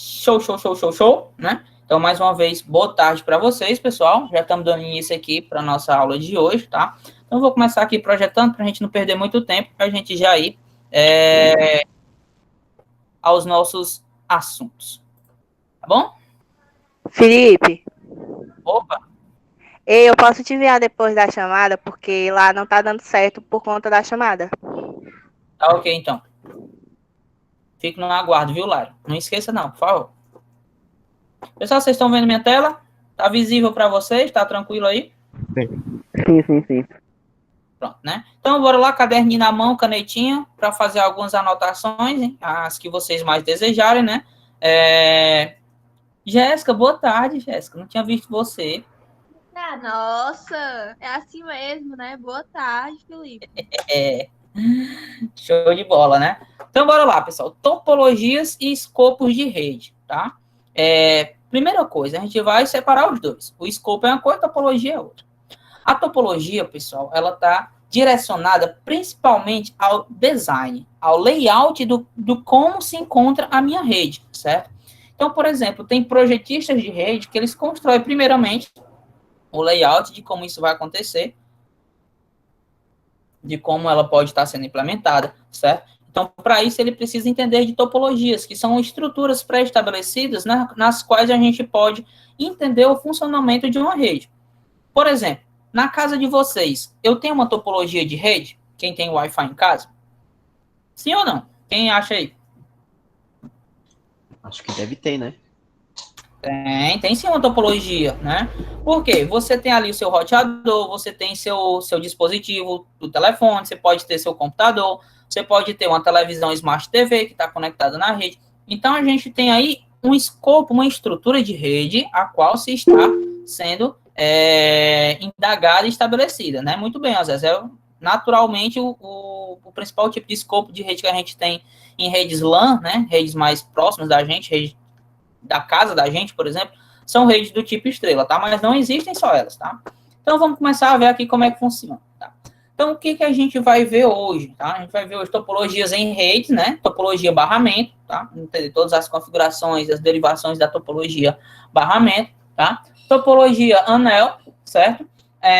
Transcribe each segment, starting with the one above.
Show, show, show, show, show, né? Então, mais uma vez, boa tarde para vocês, pessoal. Já estamos dando início aqui para a nossa aula de hoje, tá? Então, vou começar aqui projetando para a gente não perder muito tempo, para a gente já ir aos nossos assuntos. Tá bom? Felipe. Opa! Ei, eu posso te enviar depois da chamada, porque lá não tá dando certo por conta da chamada. Tá ok, então. Fico no aguardo, viu, Lara? Não esqueça não, por favor. Pessoal, vocês estão vendo minha tela? Tá visível para vocês? Tá tranquilo aí? Sim. Pronto, né? Então, bora lá, caderninho na mão, canetinha, para fazer algumas anotações, hein? As que vocês mais desejarem, né? Jéssica, boa tarde, Jéssica. Não tinha visto você. Ah, nossa, é assim mesmo, né? Boa tarde, Felipe. Show de bola, né? Então, bora lá, pessoal. Topologias e escopos de rede, tá? Primeira coisa, a gente vai separar os dois. O escopo é uma coisa, a topologia é outra. A topologia, pessoal, ela está direcionada principalmente ao design, ao layout do como se encontra a minha rede, certo? Então, por exemplo, tem projetistas de rede que eles constroem primeiramente o layout de como isso vai acontecer, de como ela pode estar sendo implementada, certo? Então, para isso, ele precisa entender de topologias, que são estruturas pré-estabelecidas nas quais a gente pode entender o funcionamento de uma rede. Por exemplo, na casa de vocês, eu tenho uma topologia de rede? Quem tem Wi-Fi em casa? Sim ou não? Quem acha aí? Acho que deve ter, né? Tem sim uma topologia, né? Por quê? Você tem ali o seu roteador, você tem seu dispositivo do telefone, você pode ter seu computador, você pode ter uma televisão Smart TV que está conectada na rede. Então, a gente tem aí um escopo, uma estrutura de rede, a qual se está sendo indagada e estabelecida, né? Muito bem, às vezes naturalmente o principal tipo de escopo de rede que a gente tem em redes LAN, né? Redes mais próximas da gente, redes da casa da gente, por exemplo, são redes do tipo estrela, tá? Mas não existem só elas, tá? Então, vamos começar a ver aqui como é que funciona, tá? Então, o que a gente vai ver hoje, tá? A gente vai ver hoje topologias em redes, né? Topologia barramento, tá? Entender todas as configurações, as derivações da topologia barramento, tá? Topologia anel, certo?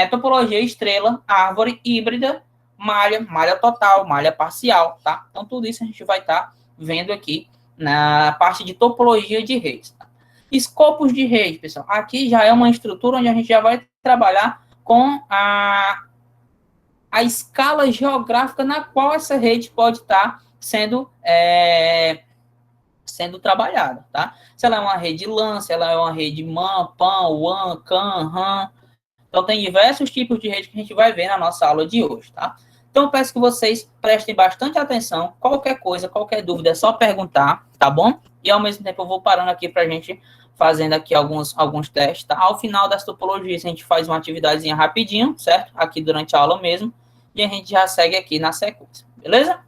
Topologia estrela, árvore híbrida, malha total, malha parcial, tá? Então, tudo isso a gente vai estar vendo aqui na parte de topologia de redes. Escopos de rede, pessoal. Aqui já é uma estrutura onde a gente já vai trabalhar com a escala geográfica na qual essa rede pode estar sendo trabalhada, tá? Se ela é uma rede LAN, se ela é uma rede MAN, PAN, WAN, CAN, RAN. Então, tem diversos tipos de rede que a gente vai ver na nossa aula de hoje, tá? Então, eu peço que vocês prestem bastante atenção. Qualquer coisa, qualquer dúvida, é só perguntar, tá bom? E, ao mesmo tempo, eu vou parando aqui para a gente fazendo aqui alguns testes, tá? Ao final das topologias, a gente faz uma atividadezinha rapidinho, certo? Aqui durante a aula mesmo. E a gente já segue aqui na sequência, beleza?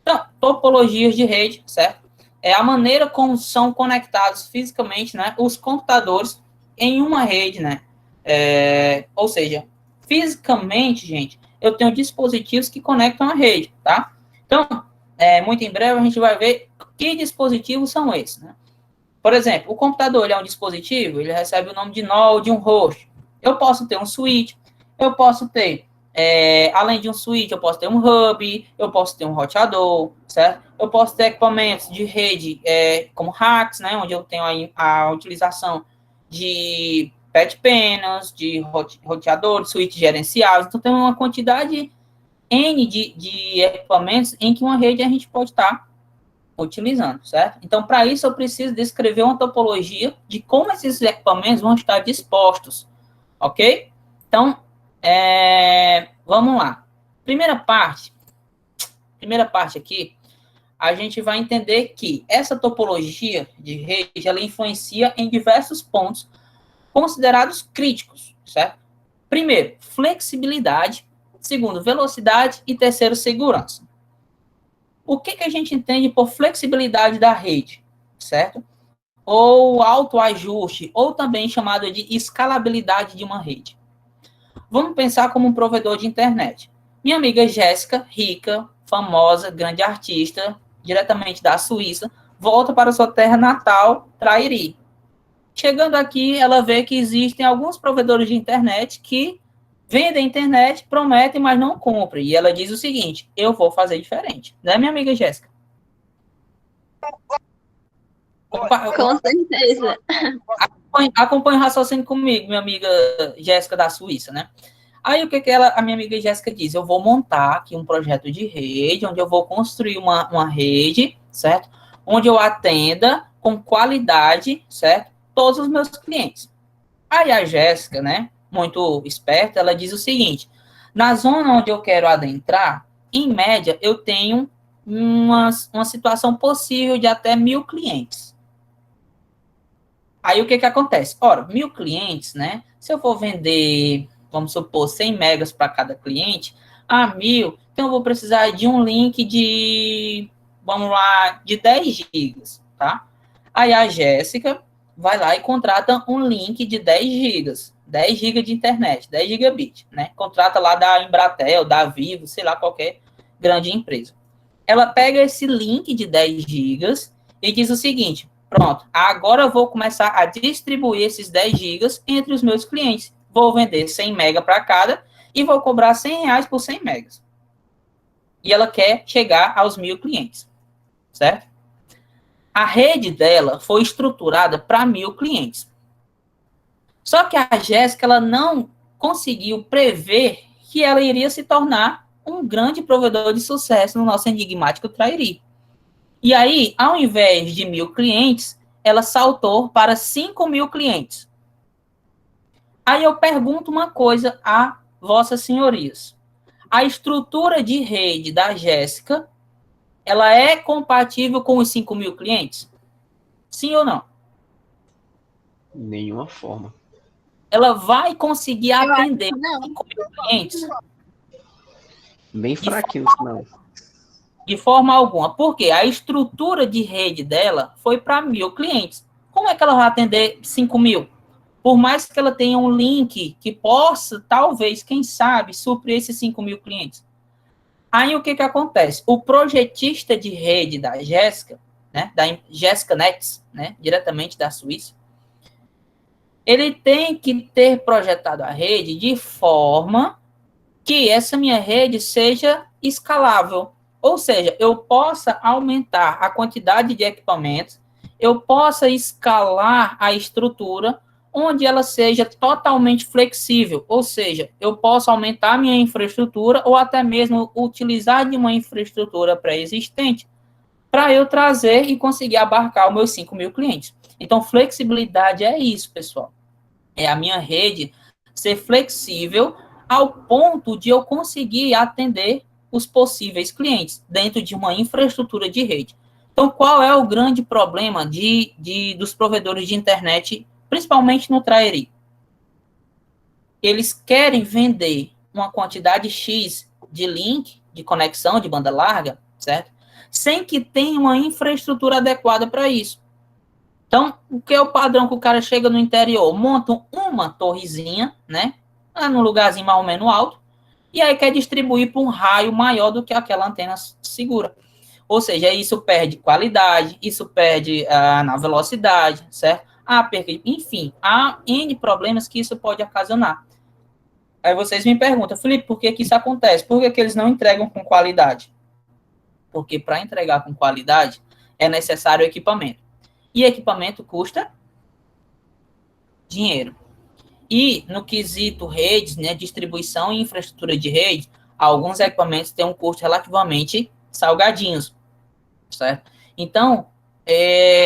Então, topologias de rede, certo? É a maneira como são conectados fisicamente, né, os computadores em uma rede, né? Ou seja, fisicamente, gente, eu tenho dispositivos que conectam a rede, tá? Então, muito em breve a gente vai ver que dispositivos são esses, né? Por exemplo, o computador, ele é um dispositivo, ele recebe o nome de nó ou de um host. Eu posso ter um switch, eu posso ter, além de um switch, eu posso ter um hub, eu posso ter um roteador, certo? Eu posso ter equipamentos de rede, como racks, né, onde eu tenho aí a utilização de patch panels, de roteadores, switch gerenciáveis. Então, tem uma quantidade N de equipamentos em que uma rede a gente pode estar utilizando, certo? Então, para isso, eu preciso descrever uma topologia de como esses equipamentos vão estar dispostos, ok? Então, vamos lá. Primeira parte aqui, a gente vai entender que essa topologia de rede, ela influencia em diversos pontos considerados críticos, certo? Primeiro, flexibilidade. Segundo, velocidade. E terceiro, segurança. O que a gente entende por flexibilidade da rede, certo? Ou autoajuste, ou também chamado de escalabilidade de uma rede. Vamos pensar como um provedor de internet. Minha amiga Jéssica, rica, famosa, grande artista, diretamente da Suíça, volta para sua terra natal, Trairi. Chegando aqui, ela vê que existem alguns provedores de internet que vendem internet, prometem, mas não cumprem. E ela diz o seguinte, eu vou fazer diferente. Né, minha amiga Jéssica? Com certeza. Acompanhe o raciocínio comigo, minha amiga Jéssica da Suíça, né? Aí o que a minha amiga Jéssica diz? Eu vou montar aqui um projeto de rede, onde eu vou construir uma rede, certo? Onde eu atenda com qualidade, certo? Todos os meus clientes. Aí a Jéssica, né, muito esperta, ela diz o seguinte, na zona onde eu quero adentrar, em média, eu tenho uma situação possível de até 1.000 clientes. Aí o que acontece? Ora, 1.000 clientes, né, se eu for vender, vamos supor, 100 megas para cada cliente, 1.000, então eu vou precisar de um link de, vamos lá, de 10 gigas, tá? Aí a Jéssica vai lá e contrata um link de 10 gigas, 10 gigas de internet, 10 gigabit, né? Contrata lá da Embratel, da Vivo, sei lá, qualquer grande empresa. Ela pega esse link de 10 gigas e diz o seguinte, pronto, agora eu vou começar a distribuir esses 10 gigas entre os meus clientes. Vou vender 100 mega para cada e vou cobrar R$100 por 100 megas. E ela quer chegar aos 1.000 clientes, certo? A rede dela foi estruturada para 1.000 clientes. Só que a Jéssica, ela não conseguiu prever que ela iria se tornar um grande provedor de sucesso no nosso enigmático Trairi. E aí, ao invés de 1.000 clientes, ela saltou para 5.000 clientes. Aí eu pergunto uma coisa a vossas senhorias. A estrutura de rede da Jéssica, ela é compatível com os 5.000 clientes? Sim ou não? Nenhuma forma. Ela vai conseguir atender 5.000 clientes? Bem fraquinho, não. De forma alguma. Por quê? A estrutura de rede dela foi para 1.000 clientes. Como é que ela vai atender 5.000? Por mais que ela tenha um link que possa, talvez, quem sabe, suprir esses 5.000 clientes. Aí o que acontece? O projetista de rede da Jéssica, né, da Jéssica Nets, né, diretamente da Suíça, ele tem que ter projetado a rede de forma que essa minha rede seja escalável. Ou seja, eu possa aumentar a quantidade de equipamentos, eu possa escalar a estrutura, onde ela seja totalmente flexível, ou seja, eu posso aumentar a minha infraestrutura ou até mesmo utilizar de uma infraestrutura pré-existente para eu trazer e conseguir abarcar os meus 5.000 clientes. Então, flexibilidade é isso, pessoal. É a minha rede ser flexível ao ponto de eu conseguir atender os possíveis clientes dentro de uma infraestrutura de rede. Então, qual é o grande problema dos provedores de internet, principalmente no Trairi? Eles querem vender uma quantidade X de link, de conexão, de banda larga, certo? Sem que tenha uma infraestrutura adequada para isso. Então, o que é o padrão que o cara chega no interior? Monta uma torrezinha, né? Num lugarzinho mais ou menos alto, e aí quer distribuir para um raio maior do que aquela antena segura. Ou seja, isso perde qualidade, isso perde na velocidade, certo? Enfim, há N problemas que isso pode ocasionar. Aí vocês me perguntam, Felipe, por que isso acontece? Por que eles não entregam com qualidade? Porque para entregar com qualidade é necessário equipamento. E equipamento custa dinheiro. E no quesito redes, né, distribuição e infraestrutura de rede, alguns equipamentos têm um custo relativamente salgadinhos, certo? Então,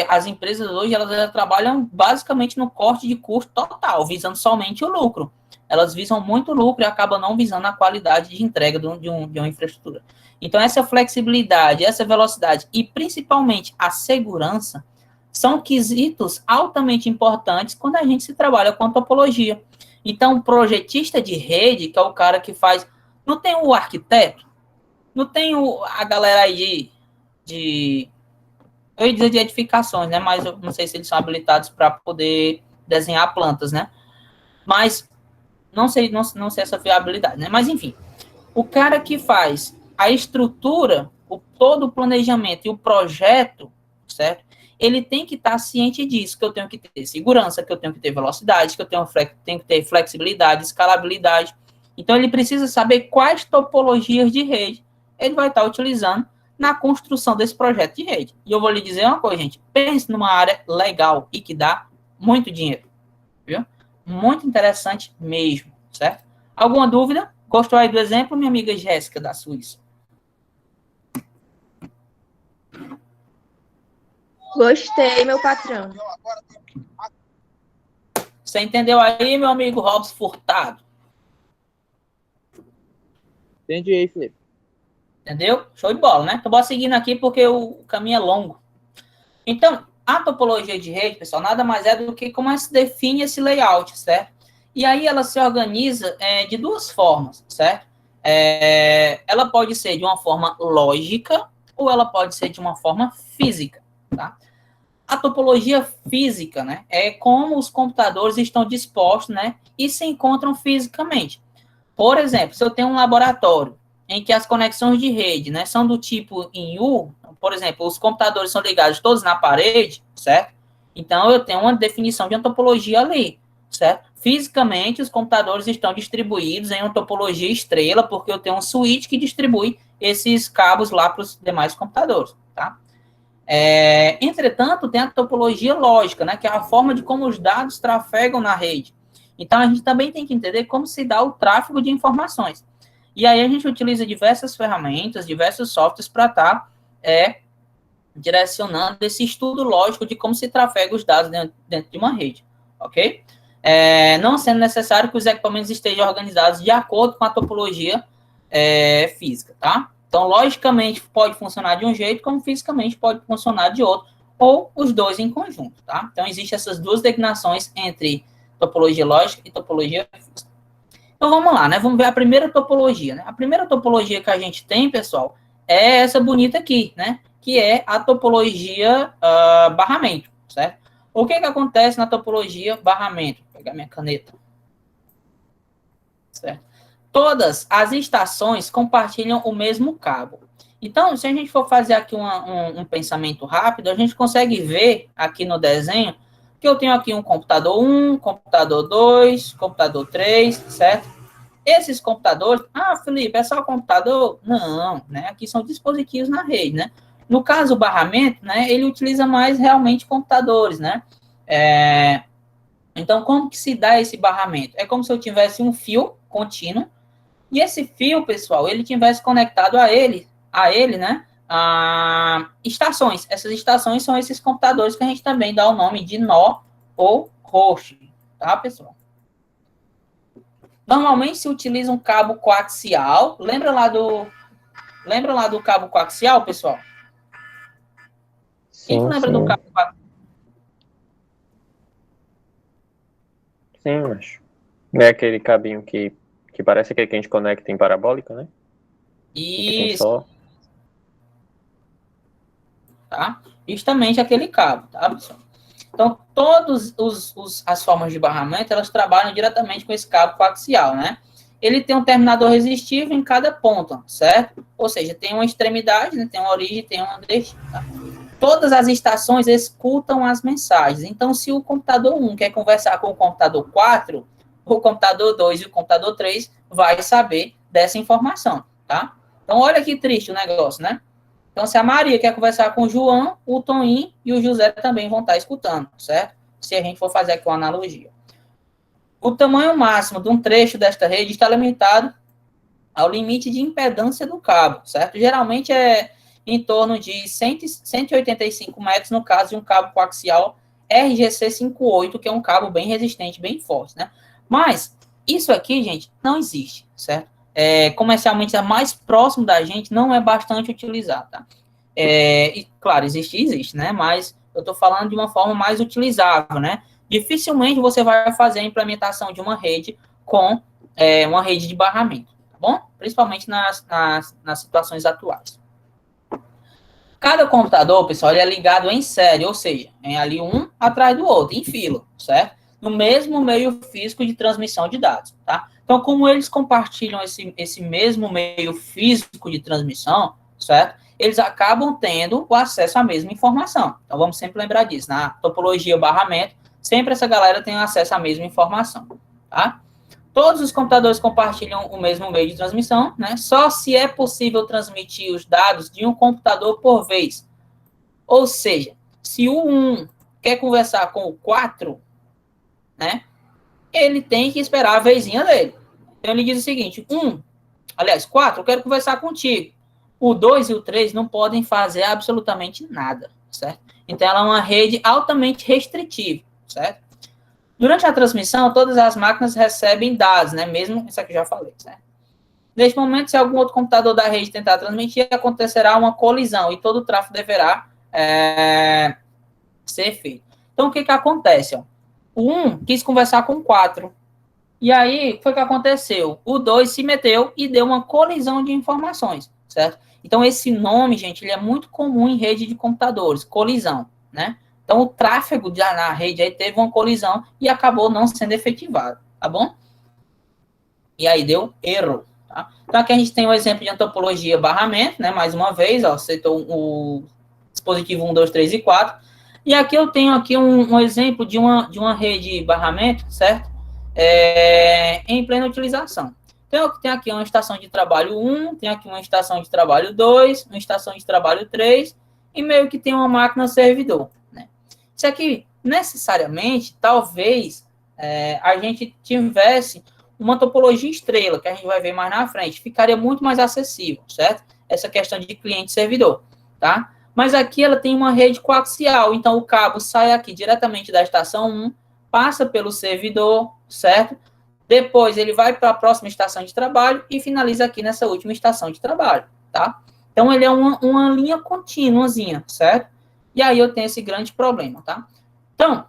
as empresas hoje, elas trabalham basicamente no corte de custo total, visando somente o lucro. Elas visam muito lucro e acabam não visando a qualidade de entrega de uma infraestrutura. Então, essa flexibilidade, essa velocidade e, principalmente, a segurança são quesitos altamente importantes quando a gente se trabalha com a topologia. Então, o projetista de rede, que é o cara que faz... Não tem o arquiteto, não tem a galera aí eu ia dizer de edificações, né? Mas eu não sei se eles são habilitados para poder desenhar plantas, né? Mas não sei essa viabilidade, né? Mas, enfim, o cara que faz a estrutura, todo o planejamento e o projeto, certo? Ele tem que estar ciente disso, que eu tenho que ter segurança, que eu tenho que ter velocidade, que eu tenho que ter flexibilidade, escalabilidade. Então, ele precisa saber quais topologias de rede ele vai estar utilizando na construção desse projeto de rede. E eu vou lhe dizer uma coisa, gente. Pense numa área legal e que dá muito dinheiro. Viu? Muito interessante mesmo, certo? Alguma dúvida? Gostou aí do exemplo, minha amiga Jéssica, da Suíça? Gostei, meu patrão. Você entendeu aí, meu amigo Robson Furtado? Entendi aí, Felipe. Entendeu? Show de bola, né? Então, bora seguindo aqui porque o caminho é longo. Então, a topologia de rede, pessoal, nada mais é do que como se define esse layout, certo? E aí ela se organiza de duas formas, certo? Ela pode ser de uma forma lógica ou ela pode ser de uma forma física, tá? A topologia física, né, é como os computadores estão dispostos, né, e se encontram fisicamente. Por exemplo, se eu tenho um laboratório em que as conexões de rede, né, são do tipo em U, por exemplo, os computadores são ligados todos na parede, certo? Então, eu tenho uma definição de uma topologia ali, certo? Fisicamente, os computadores estão distribuídos em uma topologia estrela, porque eu tenho um switch que distribui esses cabos lá para os demais computadores, tá? Entretanto, tem a topologia lógica, né, que é a forma de como os dados trafegam na rede. Então, a gente também tem que entender como se dá o tráfego de informações. E aí, a gente utiliza diversas ferramentas, diversos softwares para estar direcionando esse estudo lógico de como se trafega os dados dentro de uma rede, ok? Não sendo necessário que os equipamentos estejam organizados de acordo com a topologia física, tá? Então, logicamente, pode funcionar de um jeito, como fisicamente pode funcionar de outro, ou os dois em conjunto, tá? Então, existem essas duas declinações entre topologia lógica e topologia física. Então, vamos lá, né? Vamos ver a primeira topologia, né? A primeira topologia que a gente tem, pessoal, é essa bonita aqui, né? Que é a topologia barramento, certo? O que acontece na topologia barramento? Vou pegar minha caneta. Certo? Todas as estações compartilham o mesmo cabo. Então, se a gente for fazer aqui um pensamento rápido, a gente consegue ver aqui no desenho que eu tenho aqui um computador 1, computador 2, computador 3, certo? Esses computadores... Ah, Felipe, é só computador? Não, né? Aqui são dispositivos na rede, né? No caso, o barramento, né? Ele utiliza mais realmente computadores, né? Então, como que se dá esse barramento? É como se eu tivesse um fio contínuo e esse fio, pessoal, ele tivesse conectado a ele, né, estações. Essas estações são esses computadores que a gente também dá o nome de nó ou host, tá, pessoal? Normalmente se utiliza um cabo coaxial. Lembra lá do cabo coaxial, pessoal? Quem lembra do cabo coaxial? Sim, acho. É aquele cabinho que parece aquele que a gente conecta em parabólica, né? Isso. Só... Tá? Justamente aquele cabo, tá, pessoal? Então, todas as formas de barramento, elas trabalham diretamente com esse cabo coaxial, né? Ele tem um terminador resistivo em cada ponta, certo? Ou seja, tem uma extremidade, né? Tem uma origem, tem uma destino, tá? Todas as estações escutam as mensagens. Então, se o computador 1 quer conversar com o computador 4, o computador 2 e o computador 3 vai saber dessa informação, tá? Então, olha que triste o negócio, né? Então, se a Maria quer conversar com o João, o Toninho e o José também vão estar escutando, certo? Se a gente for fazer aqui uma analogia. O tamanho máximo de um trecho desta rede está limitado ao limite de impedância do cabo, certo? Geralmente é em torno de 185 metros, no caso de um cabo coaxial RGC58, que é um cabo bem resistente, bem forte, né? Mas isso aqui, gente, não existe, certo? Comercialmente é mais próximo da gente, não é bastante utilizado, tá? E, claro, existe, né? Mas eu estou falando de uma forma mais utilizável, né? Dificilmente você vai fazer a implementação de uma rede com uma rede de barramento, tá bom? Principalmente nas situações atuais. Cada computador, pessoal, ele é ligado em série, ou seja, é ali um atrás do outro, em fila, certo? No mesmo meio físico de transmissão de dados, tá? Então, como eles compartilham esse mesmo meio físico de transmissão, certo? eles acabam tendo o acesso à mesma informação. Então, vamos sempre lembrar disso. Na topologia barramento, sempre essa galera tem acesso à mesma informação, tá? Todos os computadores compartilham o mesmo meio de transmissão, né? Só se é possível transmitir os dados de um computador por vez. Ou seja, se o 1 quer conversar com o 4, né? Ele tem que esperar a vezinha dele. Então, ele diz o seguinte, 4, eu quero conversar contigo. O 2 e o 3 não podem fazer absolutamente nada, certo? Então, ela é uma rede altamente restritiva, certo? Durante a transmissão, todas as máquinas recebem dados, né? Mesmo isso aqui eu já falei, certo? Neste momento, se algum outro computador da rede tentar transmitir, acontecerá uma colisão e todo o tráfego deverá ser feito. Então, o que que acontece? Ó? O 1 quis conversar com o 4. E aí, foi o que aconteceu? O 2 se meteu e deu uma colisão de informações, certo? Então, esse nome, gente, ele é muito comum em rede de computadores, colisão, né? Então, o tráfego na rede aí teve uma colisão e acabou não sendo efetivado, tá bom? E aí deu erro, tá? Então, aqui a gente tem um exemplo de antropologia barramento, né? Mais uma vez, ó, citou o dispositivo 1, 2, 3 e 4. E aqui eu tenho aqui um exemplo de uma rede barramento, certo? Em plena utilização. Então, tem aqui uma estação de trabalho 1, tem aqui uma estação de trabalho 2, uma estação de trabalho 3, e meio que tem uma máquina servidor, né? Isso aqui, necessariamente, talvez a gente tivesse uma topologia estrela, que a gente vai ver mais na frente, ficaria muito mais acessível, certo? Essa questão de cliente-servidor, tá? Mas aqui ela tem uma rede coaxial, então o cabo sai aqui diretamente da estação 1, passa pelo servidor, certo? Depois ele vai para a próxima estação de trabalho e finaliza aqui nessa última estação de trabalho, tá? Então ele é uma linha contínuazinha, certo? E aí eu tenho esse grande problema, tá? Então,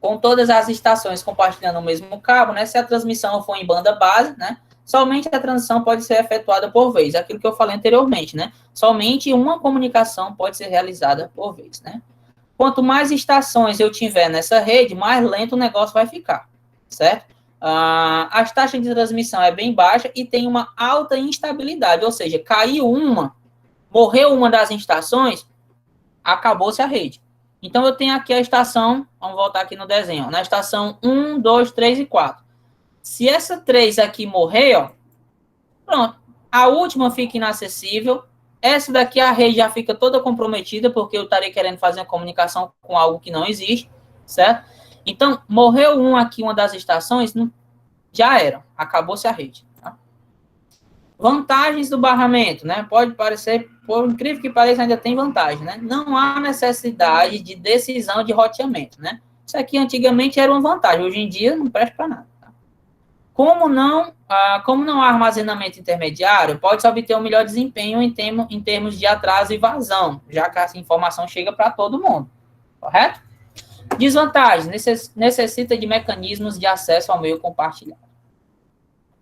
com todas as estações compartilhando o mesmo cabo, né? Se a transmissão for em banda base, né? Somente a transição pode ser efetuada por vez. Aquilo que eu falei anteriormente, né? Somente uma comunicação pode ser realizada por vez, né? Quanto mais estações eu tiver nessa rede, mais lento o negócio vai ficar, certo? As taxas de transmissão é bem baixa e tem uma alta instabilidade, ou seja, caiu uma, morreu uma das estações, acabou-se a rede. Então, eu tenho aqui a estação, vamos voltar aqui no desenho, na estação 1, 2, 3 e 4. Se essa 3 aqui morrer, ó, pronto, a última fica inacessível, essa daqui a rede já fica toda comprometida, porque eu estaria querendo fazer uma comunicação com algo que não existe, certo? Então, morreu aqui, uma das estações, já era, acabou-se a rede. Tá? Vantagens do barramento, né? Pode parecer, por incrível que pareça, ainda tem vantagem, né? Não há necessidade de decisão de roteamento, né? Isso aqui antigamente era uma vantagem, hoje em dia não presta para nada. Tá? Como não há armazenamento intermediário, pode-se obter um melhor desempenho em termos de atraso e vazão, já que essa informação chega para todo mundo, correto? Desvantagem, necessita de mecanismos de acesso ao meio compartilhado.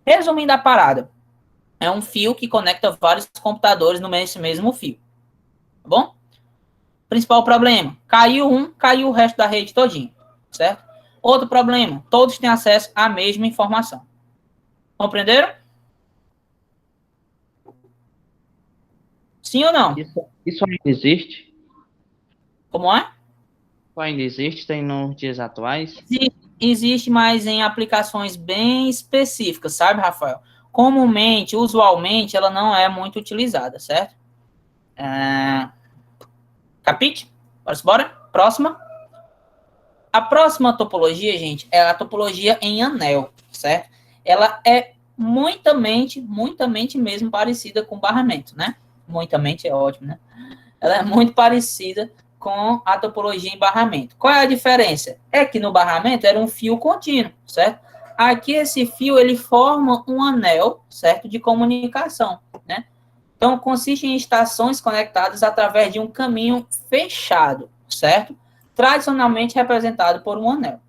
Resumindo a parada, é um fio que conecta vários computadores no mesmo fio, tá bom? Principal problema, caiu caiu o resto da rede todinha, certo? Outro problema, todos têm acesso à mesma informação. Compreenderam? Sim ou não? Isso ainda existe? Como é? Ainda existe, tem nos dias atuais? Existe, mas em aplicações bem específicas, sabe, Rafael? Comumente, usualmente, ela não é muito utilizada, certo? Capite? Bora? Próxima. A próxima topologia, gente, é a topologia em anel, certo? Ela é muitamente mesmo parecida com barramento, né? Muitamente é ótimo, né? Ela é muito parecida com a topologia em barramento. Qual é a diferença? É que no barramento era um fio contínuo, certo? Aqui esse fio, ele forma um anel, certo? De comunicação, né? Então, consiste em estações conectadas através de um caminho fechado, certo? Tradicionalmente representado por um anel.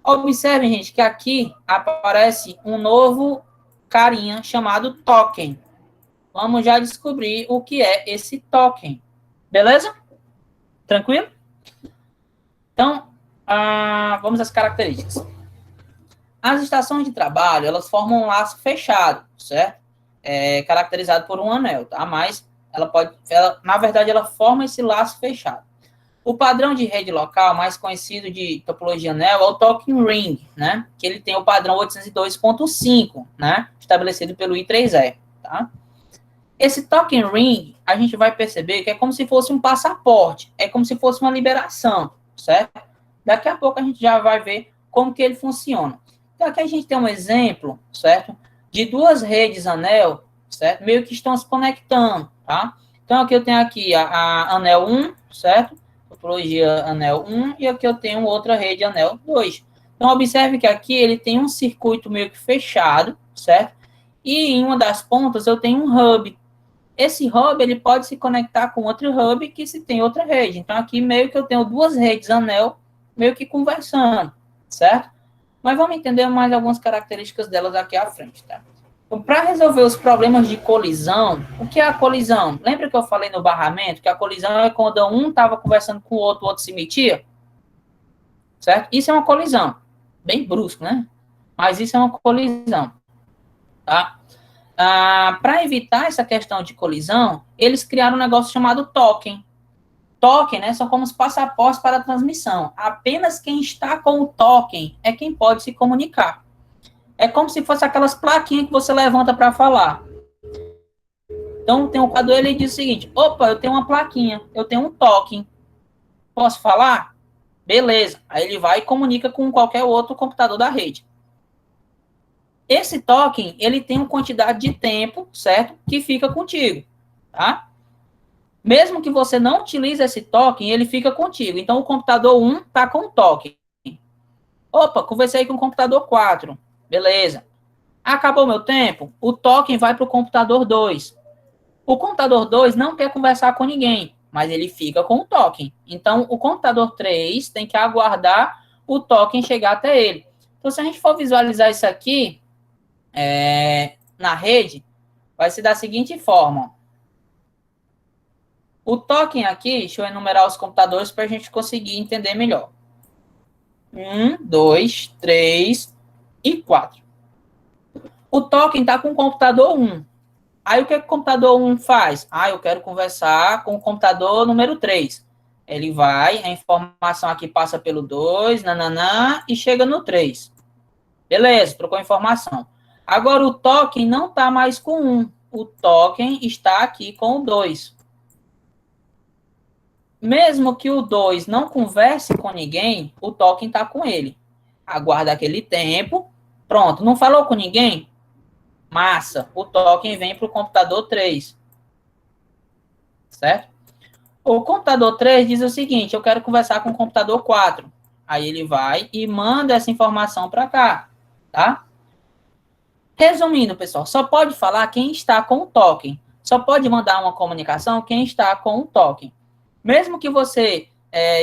Observem, gente, que aqui aparece um novo carinha chamado token. Vamos já descobrir o que é esse token. Beleza? Tranquilo? Então, vamos às características. As estações de trabalho, elas formam um laço fechado, certo? Caracterizado por um anel, tá? Mas na verdade, ela forma esse laço fechado. O padrão de rede local, mais conhecido de topologia anel, é o Token Ring, né? Que ele tem o padrão 802.5, né? Estabelecido pelo I3E, tá? Esse Token Ring, a gente vai perceber que é como se fosse um passaporte, é como se fosse uma liberação, certo? Daqui a pouco a gente já vai ver como que ele funciona. Então, aqui a gente tem um exemplo, certo? De duas redes anel, certo? Meio que estão se conectando, tá? Então, aqui eu tenho aqui a anel 1, certo? Topologia anel 1, e aqui eu tenho outra rede anel 2. Então, observe que aqui ele tem um circuito meio que fechado, certo? E em uma das pontas eu tenho um hub. Esse hub, ele pode se conectar com outro hub que se tem outra rede. Então, aqui meio que eu tenho duas redes anel meio que conversando, certo? Mas vamos entender mais algumas características delas aqui à frente, tá? Então, para resolver os problemas de colisão, o que é a colisão? Lembra que eu falei no barramento que a colisão é quando um estava conversando com o outro se metia? Certo? Isso é uma colisão. Bem brusco, né? Mas isso é uma colisão, tá? Para evitar essa questão de colisão, eles criaram um negócio chamado token. Token, né, são como os passaportes para a transmissão. Apenas quem está com o token é quem pode se comunicar. É como se fosse aquelas plaquinhas que você levanta para falar. Então, tem um computador, ele diz o seguinte: opa, eu tenho uma plaquinha, eu tenho um token. Posso falar? Beleza. Aí ele vai e comunica com qualquer outro computador da rede. Esse token, ele tem uma quantidade de tempo, certo? Que fica contigo, tá? Mesmo que você não utilize esse token, ele fica contigo. Então, o computador 1 está com o token. Opa, conversei com o computador 4. Beleza. Acabou meu tempo, o token vai para o computador 2. O computador 2 não quer conversar com ninguém, mas ele fica com o token. Então, o computador 3 tem que aguardar o token chegar até ele. Então, se a gente for visualizar isso aqui, na rede, vai ser da seguinte forma. O token aqui, deixa eu enumerar os computadores para a gente conseguir entender melhor. 1, 2, 3 e 4. O token está com o computador 1. Aí o que o computador 1 faz? Eu quero conversar com o computador número 3. Ele vai, a informação aqui passa pelo 2, nananã, e chega no 3. Beleza, trocou a informação. Agora o token não está mais com 1. O token está aqui com o 2. Mesmo que o 2 não converse com ninguém, o token está com ele. Aguarda aquele tempo. Pronto, não falou com ninguém? Massa, o token vem para o computador 3. Certo? O computador 3 diz o seguinte: eu quero conversar com o computador 4. Aí ele vai e manda essa informação para cá. Tá? Resumindo, pessoal, só pode falar quem está com o token. Só pode mandar uma comunicação quem está com o token. Mesmo que você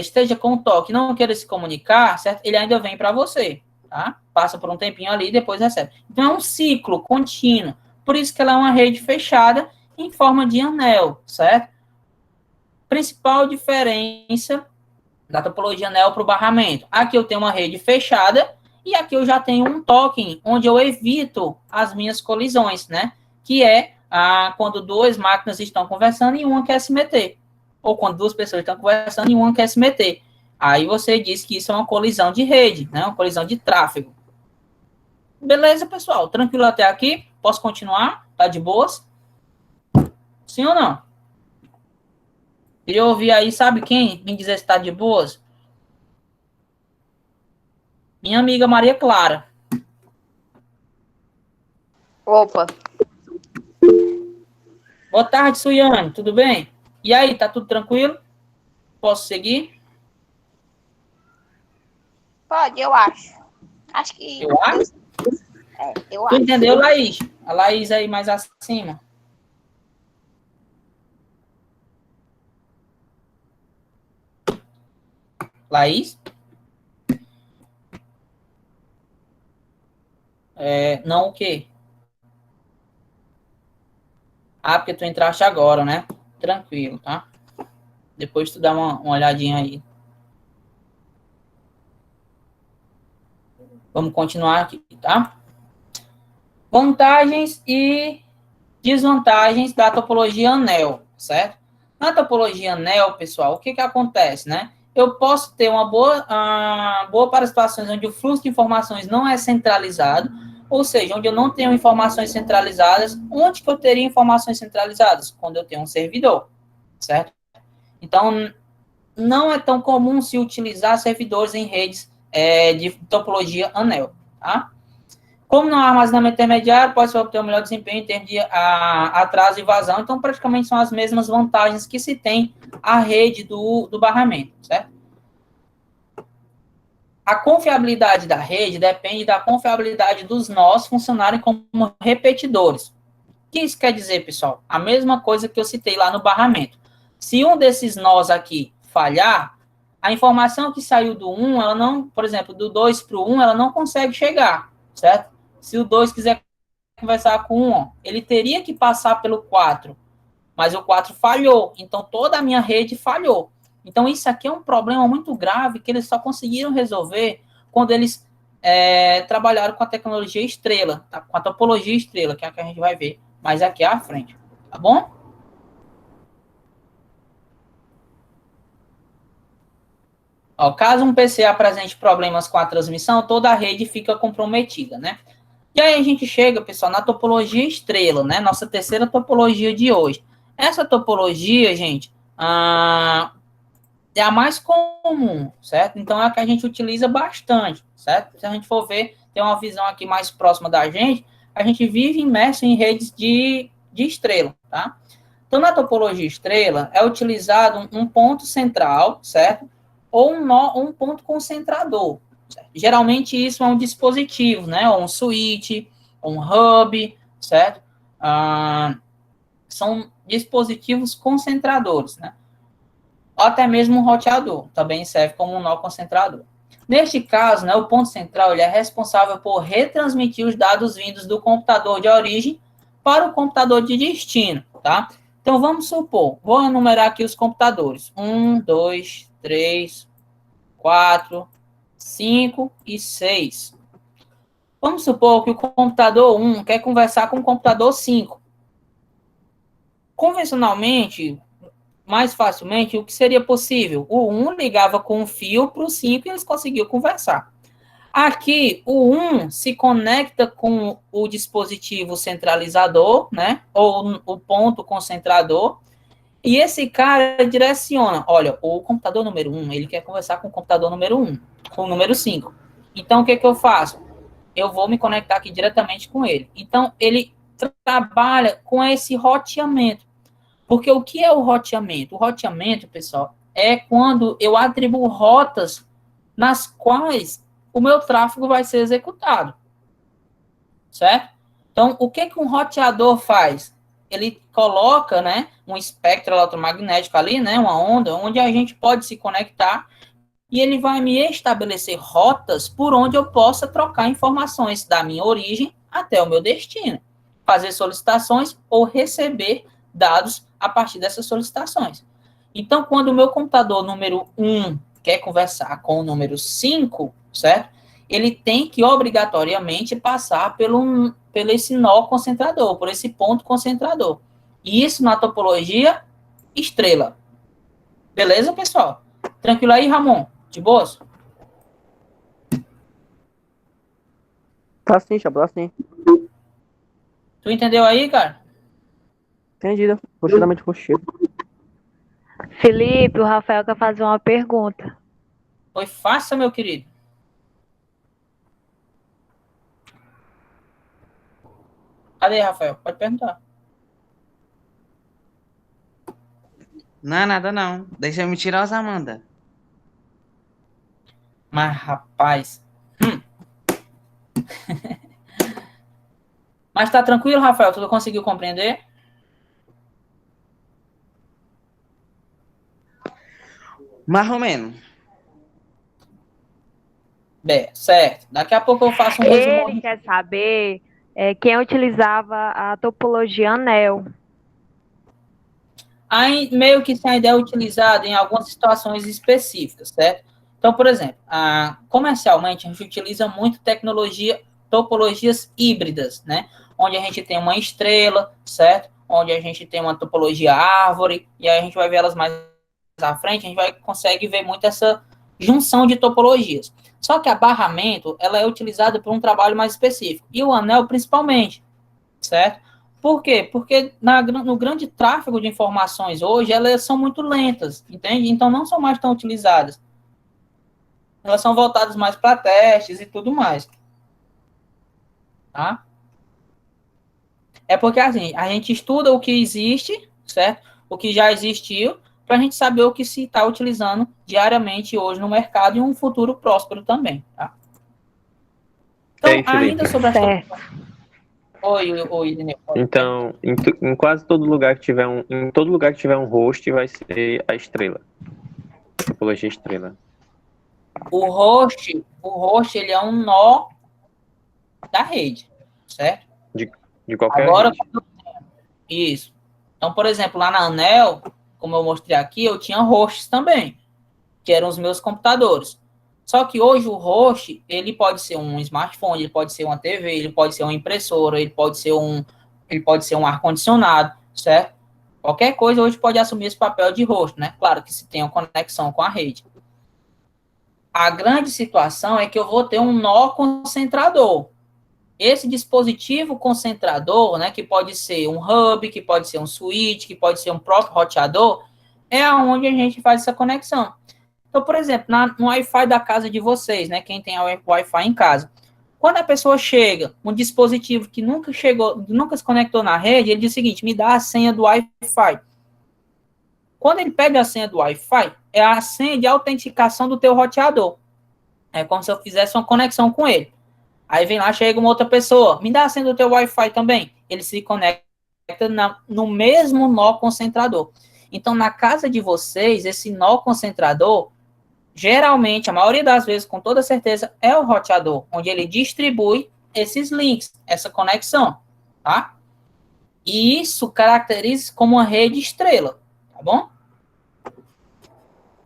esteja com o token e não queira se comunicar, certo? Ele ainda vem para você, tá? Passa por um tempinho ali e depois recebe. Então, é um ciclo contínuo. Por isso que ela é uma rede fechada em forma de anel, certo? Principal diferença da topologia anel para o barramento. Aqui eu tenho uma rede fechada e aqui eu já tenho um token onde eu evito as minhas colisões, né? Que é quando duas máquinas estão conversando e uma quer se meter. Ou quando duas pessoas estão conversando e uma quer se meter. Aí você diz que isso é uma colisão de rede, né? Uma colisão de tráfego. Beleza, pessoal? Tranquilo até aqui? Posso continuar? Tá de boas? Sim ou não? Queria ouvir aí, sabe quem? Me dizer se tá de boas? Minha amiga Maria Clara. Opa. Boa tarde, Suiane. Tudo bem? E aí, tá tudo tranquilo? Posso seguir? Pode, eu acho. Acho que... Eu acho? eu Tu acho. entendeu, Laís? A Laís aí mais acima. Laís? Não o quê? Porque tu entraste agora, né? Tranquilo, tá? Depois tu dá uma olhadinha aí. Vamos continuar aqui, tá? Vantagens e desvantagens da topologia anel, certo? Na topologia anel, pessoal, o que acontece, né? Eu posso ter uma boa para situações onde o fluxo de informações não é centralizado, ou seja, onde eu não tenho informações centralizadas. Onde que eu teria informações centralizadas? Quando eu tenho um servidor, certo? Então, não é tão comum se utilizar servidores em redes de topologia anel, tá? Como não há armazenamento intermediário, pode-se obter um melhor desempenho em termos de atraso e vazão. Então, praticamente são as mesmas vantagens que se tem a rede do barramento, certo? A confiabilidade da rede depende da confiabilidade dos nós funcionarem como repetidores. O que isso quer dizer, pessoal? A mesma coisa que eu citei lá no barramento. Se um desses nós aqui falhar, a informação que saiu do 1, ela não, por exemplo, do 2 para o 1, ela não consegue chegar, certo? Se o 2 quiser conversar com o 1, ele teria que passar pelo 4, mas o 4 falhou, então toda a minha rede falhou. Então isso aqui é um problema muito grave que eles só conseguiram resolver quando eles trabalharam com a tecnologia estrela, tá? Com a topologia estrela, que é a que a gente vai ver mais aqui à frente, tá bom? Ó, caso um PC apresente problemas com a transmissão, toda a rede fica comprometida, né? E aí a gente chega, pessoal, na topologia estrela, né? Nossa terceira topologia de hoje. Essa topologia, gente, é a mais comum, certo? Então é a que a gente utiliza bastante, certo? Se a gente for ver, tem uma visão aqui mais próxima da gente, a gente vive imerso em redes de estrela, tá? Então na topologia estrela é utilizado um ponto central, certo? Ou um ponto concentrador. Certo? Geralmente isso é um dispositivo, né? Ou um switch, ou um hub, certo? São dispositivos concentradores, né? Ou até mesmo um roteador, também serve como um nó concentrador. Neste caso, né, o ponto central ele é responsável por retransmitir os dados vindos do computador de origem para o computador de destino, tá? Então, vamos supor, vou enumerar aqui os computadores. 1, 2, 3, 4, 5 e 6. Vamos supor que o computador 1 quer conversar com o computador 5. Convencionalmente, mais facilmente, o que seria possível? O 1 ligava com um fio para o 5 e eles conseguiam conversar. Aqui, o 1 se conecta com o dispositivo centralizador, né? Ou o ponto concentrador. E esse cara direciona. Olha, o computador número 1, ele quer conversar com o computador número 1, com o número 5. Então, o que eu faço? Eu vou me conectar aqui diretamente com ele. Então, ele trabalha com esse roteamento. Porque o que é o roteamento? O roteamento, pessoal, é quando eu atribuo rotas nas quais o meu tráfego vai ser executado. Certo? Então, o que um roteador faz? Ele coloca, né, um espectro eletromagnético ali, né, uma onda, onde a gente pode se conectar e ele vai me estabelecer rotas por onde eu possa trocar informações da minha origem até o meu destino. Fazer solicitações ou receber dados a partir dessas solicitações. Então, quando o meu computador número 1 quer conversar com o número 5, certo? Ele tem que obrigatoriamente passar pelo esse nó concentrador, por esse ponto concentrador. E isso na topologia estrela. Beleza, pessoal? Tranquilo aí, Ramon? De boas? Tá sim, Chapa, tá sim. Tu entendeu aí, cara? Entendido. Perfeitamente contigo. Felipe, o Rafael quer fazer uma pergunta. Foi fácil, meu querido. Cadê, Rafael? Pode perguntar. Não, nada não. Deixa eu me tirar os Amanda. Mas, rapaz... Mas tá tranquilo, Rafael? Tu conseguiu compreender? Mais ou menos. Bem, certo. Daqui a pouco eu faço um resumo. Ele quer saber quem utilizava a topologia anel. Aí, meio que essa ideia é utilizada em algumas situações específicas, certo? Então, por exemplo, comercialmente, a gente utiliza muito topologias híbridas, né? Onde a gente tem uma estrela, certo? onde a gente tem uma topologia árvore, e aí a gente vai ver elas mais à frente, a gente consegue ver muito essa junção de topologias. Só que a barramento, ela é utilizada para um trabalho mais específico, e o anel principalmente, certo? Por quê? Porque no grande tráfego de informações hoje, elas são muito lentas, entende? Então não são mais tão utilizadas. Elas são voltadas mais para testes e tudo mais. Tá? É porque assim, a gente estuda o que existe, certo? O que já existiu, para a gente saber o que se está utilizando diariamente hoje no mercado e um futuro próspero também, tá? Então, Ei, Felipe. ainda sobre a... Certo. Oi, Irineu. Então, em quase todo lugar que tiver em todo lugar que tiver um host, vai ser a estrela. Topologia estrela. O host, ele é um nó da rede, certo? De qualquer Agora, rede. isso. Então, por exemplo, lá na Anel, como eu mostrei aqui, eu tinha hosts também, que eram os meus computadores. Só que hoje o host, ele pode ser um smartphone, ele pode ser uma TV, ele pode ser uma impressora, ele pode ser um ar-condicionado, certo? Qualquer coisa hoje pode assumir esse papel de host, né? Claro que se tem uma conexão com a rede. A grande situação é que eu vou ter um nó concentrador. Esse dispositivo concentrador, né, que pode ser um hub, que pode ser um switch, que pode ser um próprio roteador, é onde a gente faz essa conexão. Então, por exemplo, no Wi-Fi da casa de vocês, né, quem tem Wi-Fi em casa, quando a pessoa chega, um dispositivo que nunca se conectou na rede, ele diz o seguinte: me dá a senha do Wi-Fi. Quando ele pede a senha do Wi-Fi, é a senha de autenticação do teu roteador. É como se eu fizesse uma conexão com ele. Aí vem lá, chega uma outra pessoa, me dá a senha do teu Wi-Fi também. Ele se conecta no mesmo nó concentrador. Então, na casa de vocês, esse nó concentrador, geralmente, a maioria das vezes, com toda certeza, é o roteador, onde ele distribui esses links, essa conexão, tá? E isso caracteriza como uma rede estrela, tá bom?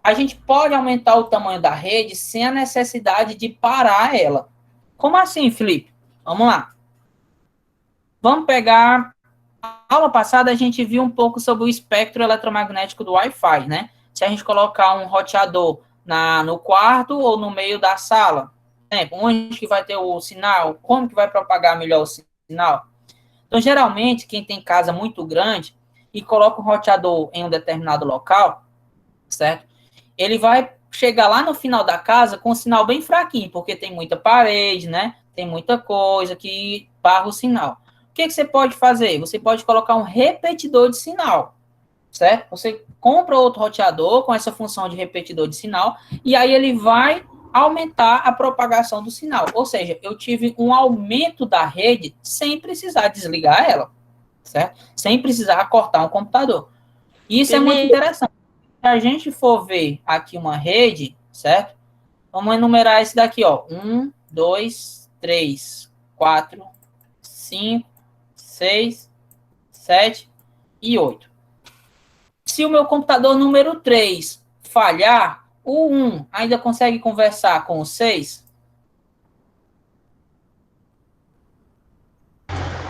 A gente pode aumentar o tamanho da rede sem a necessidade de parar ela. Como assim, Felipe? Vamos lá. Vamos pegar... Na aula passada, a gente viu um pouco sobre o espectro eletromagnético do Wi-Fi, né? Se a gente colocar um roteador no quarto ou no meio da sala, né? Onde que vai ter o sinal? Como que vai propagar melhor o sinal? Então, geralmente, quem tem casa muito grande e coloca um roteador em um determinado local, certo? Ele vai chegar lá no final da casa com um sinal bem fraquinho, porque tem muita parede, né? Tem muita coisa que barra o sinal. O que você pode fazer? Você pode colocar um repetidor de sinal, certo? Você compra outro roteador com essa função de repetidor de sinal, e aí ele vai aumentar a propagação do sinal. Ou seja, eu tive um aumento da rede sem precisar desligar ela, certo? Sem precisar cortar um computador. Isso é muito interessante. Se a gente for ver aqui uma rede, certo? Vamos enumerar esse daqui, ó. 1, 2, 3, 4, 5, 6, 7 e 8. Se o meu computador número 3 falhar, o 1 ainda consegue conversar com o 6?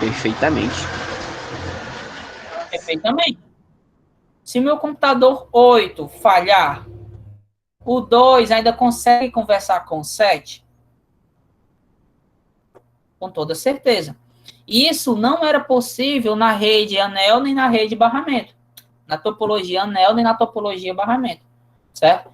Perfeitamente. Perfeitamente. Se o meu computador 8 falhar, o 2 ainda consegue conversar com o 7? Com toda certeza. Isso não era possível na rede anel nem na rede barramento. Na topologia anel nem na topologia barramento. Certo?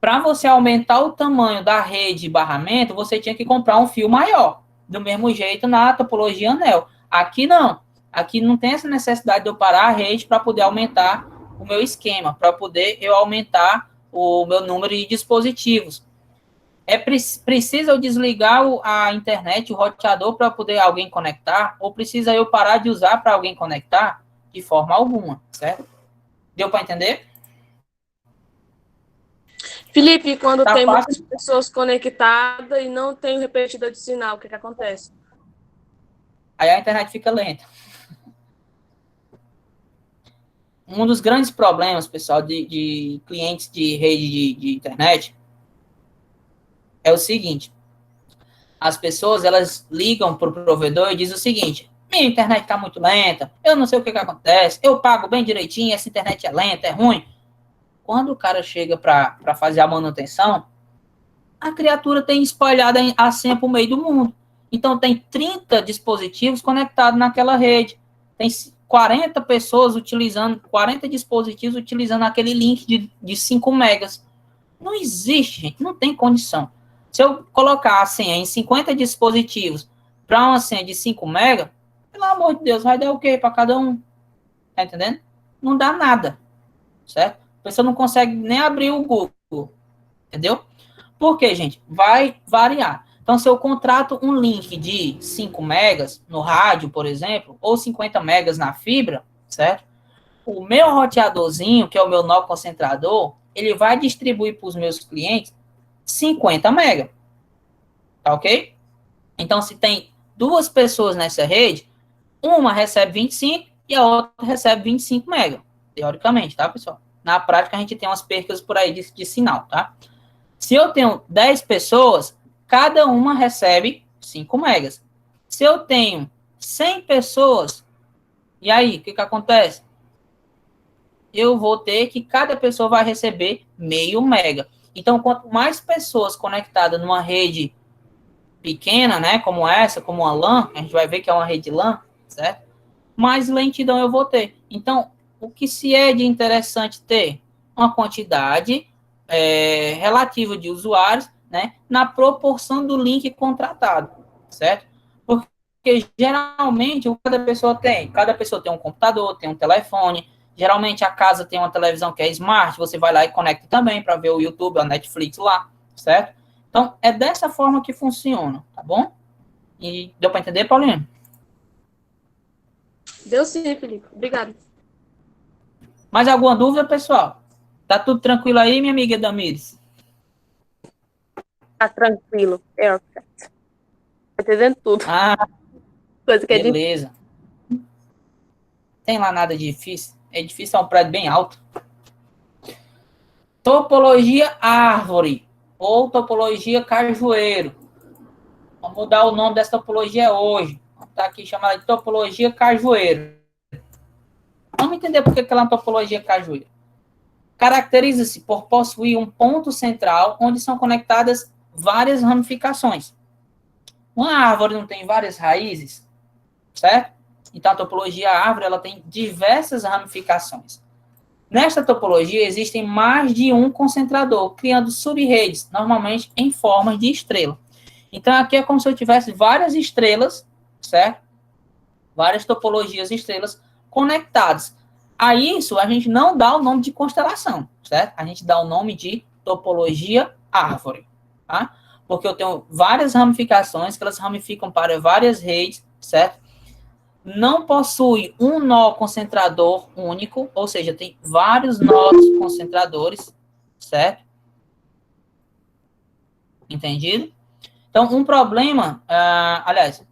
Para você aumentar o tamanho da rede barramento, você tinha que comprar um fio maior. Do mesmo jeito na topologia anel. Aqui não. Aqui não tem essa necessidade de eu parar a rede para poder aumentar o meu esquema, para poder eu aumentar o meu número de dispositivos. Precisa eu desligar a internet, o roteador, para poder alguém conectar? Ou precisa eu parar de usar para alguém conectar? De forma alguma, certo? Deu para entender? Felipe, quando Tá tem fácil? muitas pessoas conectadas e não tem o repetidor de sinal, o que acontece? Aí a internet fica lenta. Um dos grandes problemas, pessoal, de clientes de rede de internet é o seguinte: as pessoas, elas ligam para o provedor e dizem o seguinte: minha internet está muito lenta, eu não sei o que acontece, eu pago bem direitinho, essa internet é lenta, é ruim. Quando o cara chega para fazer a manutenção, a criatura tem espalhada a senha para o meio do mundo. Então, tem 30 dispositivos conectados naquela rede. Tem 40 pessoas utilizando, 40 dispositivos utilizando aquele link de 5 megas. Não existe, gente, não tem condição. Se eu colocar a senha em 50 dispositivos para uma senha de 5 mega, pelo amor de Deus, vai dar o quê para cada um? Tá entendendo? Não dá nada, certo? A pessoa não consegue nem abrir o Google, entendeu? Por quê, gente? Vai variar. Então, se eu contrato um link de 5 megas no rádio, por exemplo, ou 50 megas na fibra, certo? O meu roteadorzinho, que é o meu nó concentrador, ele vai distribuir para os meus clientes 50 megas. Tá ok? Então, se tem 2 pessoas nessa rede, uma recebe 25 e a outra recebe 25 megas. Teoricamente, tá, pessoal? Na prática, a gente tem umas percas por aí de sinal, tá? Se eu tenho 10 pessoas, cada uma recebe 5 megas. Se eu tenho 100 pessoas, e aí, o que acontece? Eu vou ter que cada pessoa vai receber meio mega. Então, quanto mais pessoas conectadas numa rede pequena, né, como essa, como a LAN, a gente vai ver que é uma rede LAN, certo? Mais lentidão eu vou ter. Então, o que se é de interessante ter? Uma quantidade relativa de usuários, né, na proporção do link contratado, certo? Porque geralmente o que cada pessoa tem um computador, tem um telefone, geralmente a casa tem uma televisão que é smart, você vai lá e conecta também para ver o YouTube, a Netflix lá, certo? Então, é dessa forma que funciona, tá bom? E deu para entender, Paulinho? Deu sim, Felipe. Obrigado. Mais alguma dúvida, pessoal? Tá tudo tranquilo aí, minha amiga Damires? Tá tranquilo. Tá entendendo tudo. Ah, Coisa que é difícil. beleza. Tem lá nada difícil. É difícil, é um prédio bem alto. Topologia árvore ou topologia cajueiro. Vamos mudar o nome dessa topologia hoje. Vamos estar aqui chamada de topologia cajueiro. Vamos entender por que ela é uma topologia cajueiro. Caracteriza-se por possuir um ponto central onde são conectadas várias ramificações. Uma árvore não tem várias raízes, certo? Então, a topologia árvore ela tem diversas ramificações. Nesta topologia, existem mais de um concentrador, criando sub-redes, normalmente em formas de estrela. Então, aqui é como se eu tivesse várias estrelas, certo? Várias topologias de estrelas conectadas. A isso, a gente não dá o nome de constelação, certo? A gente dá o nome de topologia árvore, tá? Porque eu tenho várias ramificações, que elas ramificam para várias redes, certo? Não possui um nó concentrador único, ou seja, tem vários nós concentradores, certo? Entendido? Então, um problema, aliás,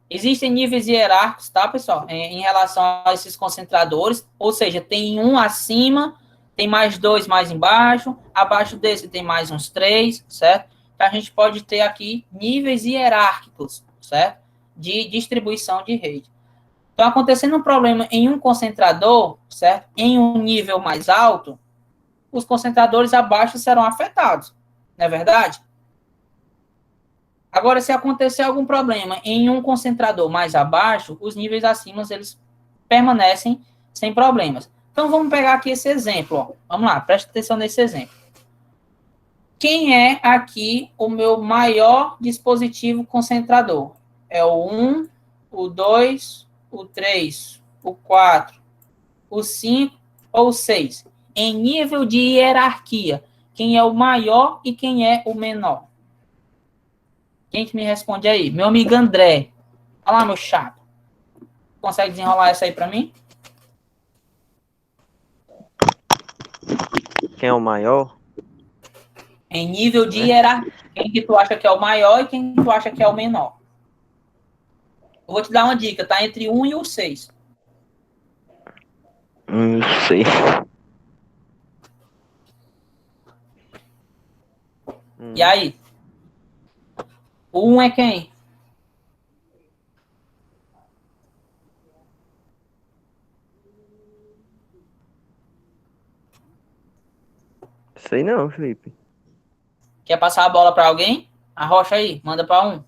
existem níveis hierárquicos, tá, pessoal? Em relação a esses concentradores, ou seja, tem um acima, tem mais 2 mais embaixo, abaixo desse tem mais uns 3, certo? Então, a gente pode ter aqui níveis hierárquicos, certo? De distribuição de rede. Então, acontecendo um problema em um concentrador, certo? Em um nível mais alto, os concentradores abaixo serão afetados, não é verdade? Agora, se acontecer algum problema em um concentrador mais abaixo, os níveis acima, eles permanecem sem problemas. Então, vamos pegar aqui esse exemplo. Ó. Vamos lá, presta atenção nesse exemplo. Quem é aqui o meu maior dispositivo concentrador? É o 1, o 2, o 3, o 4, o 5 ou o 6? Em nível de hierarquia, quem é o maior e quem é o menor? Quem que me responde aí? Meu amigo André. Olha lá, meu chato. Consegue desenrolar essa aí para mim? Quem é o maior? Em nível de hierarquia. Quem que tu acha que é o maior e quem tu acha que é o menor? Eu vou te dar uma dica, tá? Entre 1 e o 6. Não sei. E aí? O 1 é quem? sei não, Felipe. Quer passar a bola para alguém? Arrocha aí, manda para um.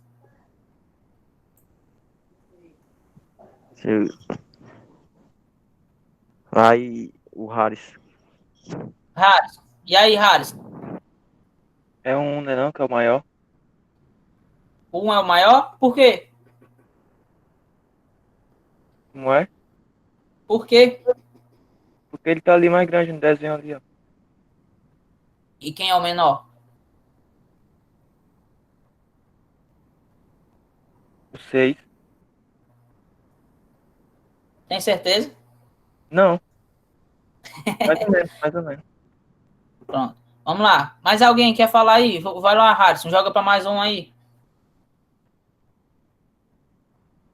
Deixa eu- Aí, o Harris. Harris. E aí, Harris? É um, né, não, que é o maior. Um é o maior? Por quê? Como é? Por quê? Porque ele tá ali mais grande no desenho ali, ó. E quem é o menor? O 6. Tem certeza? Não. Mais ou menos, mais ou menos. Pronto. Vamos lá. Mais alguém quer falar aí? Vai lá, Harrison. Joga para mais um aí.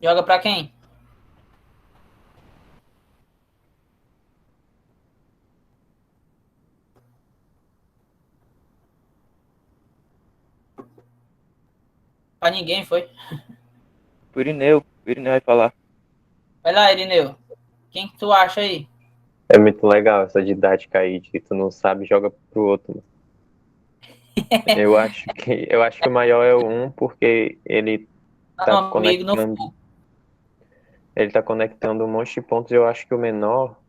Joga para quem? Para ninguém, foi? O Irineu vai falar. Vai lá, Irineu. Quem que tu acha aí? É muito legal essa didática aí de tu não sabe, joga pro outro. Eu acho que o maior é o 1 porque ele tá Não, amigo, não conectando, foi. ele tá conectando um monte de pontos. Eu acho que o menor,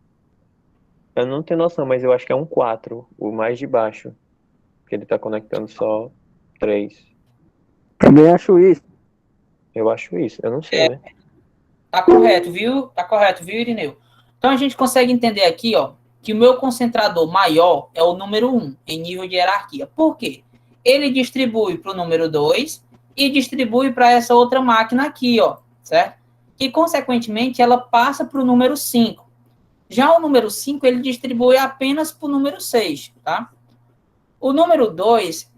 eu não tenho noção, mas eu acho que é um 4, o mais de baixo, que ele tá conectando só 3. Também acho isso. Eu acho isso, eu não sei, né? Tá correto, viu? Tá correto, viu, Irineu? Então a gente consegue entender aqui, ó, que o meu concentrador maior é o número 1 em nível de hierarquia. Por quê? Ele distribui para o número 2 e distribui para essa outra máquina aqui, ó, certo? E, consequentemente, ela passa para o número 5. Já o número 5, ele distribui apenas para o número 6, tá? O número 2,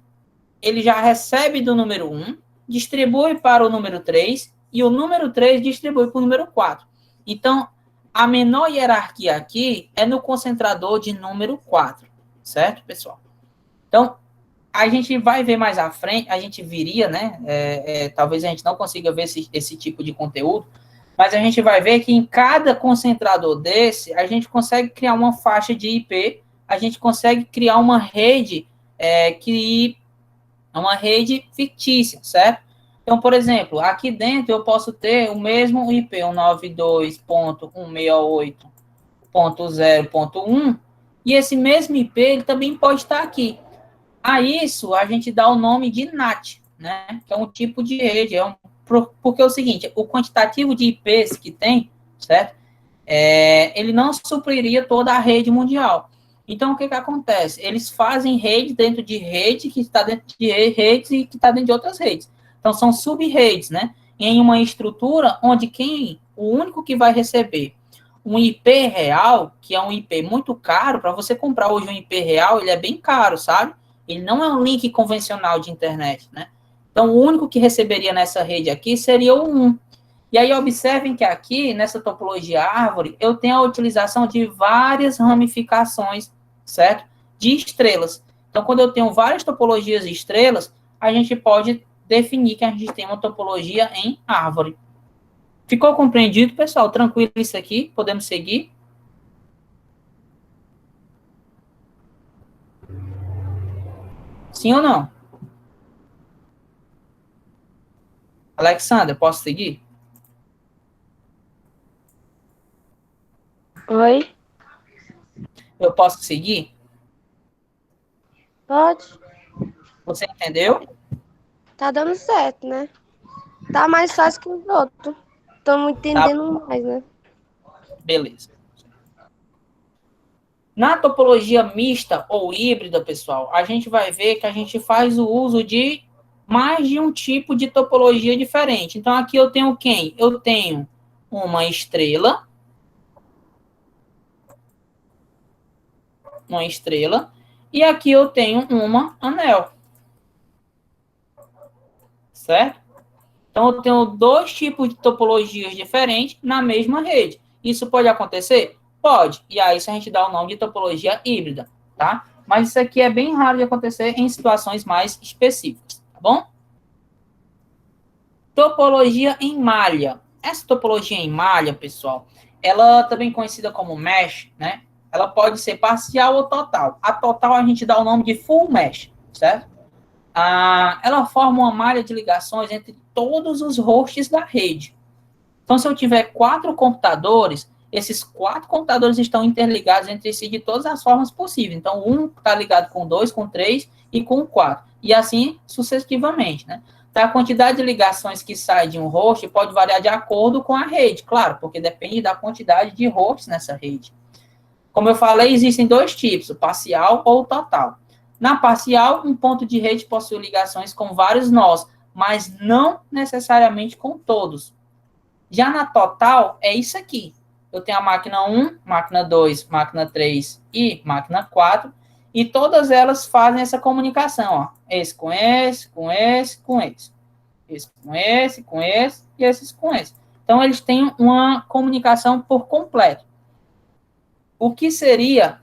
ele já recebe do número 1, distribui para o número 3 e o número 3 distribui para o número 4. Então, a menor hierarquia aqui é no concentrador de número 4, certo, pessoal? Então, a gente vai ver mais à frente, a gente viria, né? Talvez a gente não consiga ver esse tipo de conteúdo, mas a gente vai ver que em cada concentrador desse, a gente consegue criar uma faixa de IP, a gente consegue criar uma rede uma rede fictícia, certo? Então, por exemplo, aqui dentro eu posso ter o mesmo IP, 192.168.0.1, e esse mesmo IP ele também pode estar aqui. A isso a gente dá o nome de NAT, né? Que é um tipo de rede, porque é o seguinte, o quantitativo de IPs que tem, certo? Ele não supriria toda a rede mundial. Então, o que acontece? Eles fazem rede dentro de rede, que está dentro de redes e que está dentro de outras redes. Então, são sub-redes, né? Em uma estrutura onde o único que vai receber um IP real, que é um IP muito caro, para você comprar hoje um IP real, ele é bem caro, sabe? Ele não é um link convencional de internet, né? Então, o único que receberia nessa rede aqui seria o 1. E aí, observem que aqui, nessa topologia árvore, eu tenho a utilização de várias ramificações, certo? De estrelas. Então, quando eu tenho várias topologias de estrelas, a gente pode definir que a gente tem uma topologia em árvore. Ficou compreendido, pessoal? Tranquilo isso aqui? Podemos seguir? Sim ou não? Alexandra, posso seguir? Oi? Eu posso seguir? Pode? Você entendeu? Tá dando certo, né? Tá mais fácil que os outros. Estamos entendendo mais, né? Beleza. Na topologia mista ou híbrida, pessoal, a gente vai ver que a gente faz o uso de mais de um tipo de topologia diferente. Então, aqui eu tenho quem? Eu tenho uma estrela, e aqui eu tenho uma anel. Certo? Então, eu tenho dois tipos de topologias diferentes na mesma rede. Isso pode acontecer? Pode. E aí, isso a gente dá o nome de topologia híbrida, tá? Mas isso aqui é bem raro de acontecer em situações mais específicas, tá bom? Topologia em malha. Essa topologia em malha, pessoal, ela também conhecida como mesh, né? ela pode ser parcial ou total. A total a gente dá o nome de full mesh, certo? Ela forma uma malha de ligações entre todos os hosts da rede. Então, se eu tiver 4 computadores, esses 4 computadores estão interligados entre si de todas as formas possíveis. Então, um está ligado com 2, com 3 e com 4. E assim sucessivamente, né? Então, a quantidade de ligações que sai de um host pode variar de acordo com a rede, claro, porque depende da quantidade de hosts nessa rede. Como eu falei, existem 2 tipos, o parcial ou o total. Na parcial, um ponto de rede possui ligações com vários nós, mas não necessariamente com todos. Já na total, é isso aqui. Eu tenho a máquina 1, máquina 2, máquina 3 e máquina 4, e todas elas fazem essa comunicação, ó. Esse com esse, com esse, com esse. Esse com esse e esses com esse. Então, eles têm uma comunicação por completo. O que seria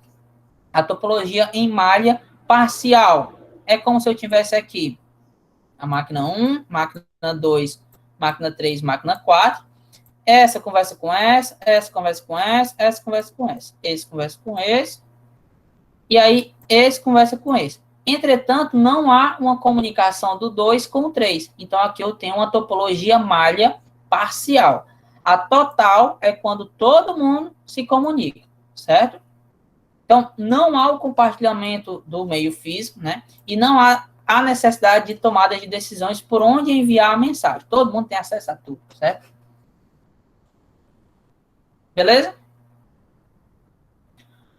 a topologia em malha parcial? É como se eu tivesse aqui a máquina 1, máquina 2, máquina 3, máquina 4. Essa conversa com essa conversa com essa conversa com esse conversa com esse, e aí esse conversa com esse. Entretanto, não há uma comunicação do 2 com o 3. Então, aqui eu tenho uma topologia malha parcial. A total é quando todo mundo se comunica, certo? Então, não há o compartilhamento do meio físico, né? E não há a necessidade de tomada de decisões por onde enviar a mensagem. Todo mundo tem acesso a tudo, certo? Beleza?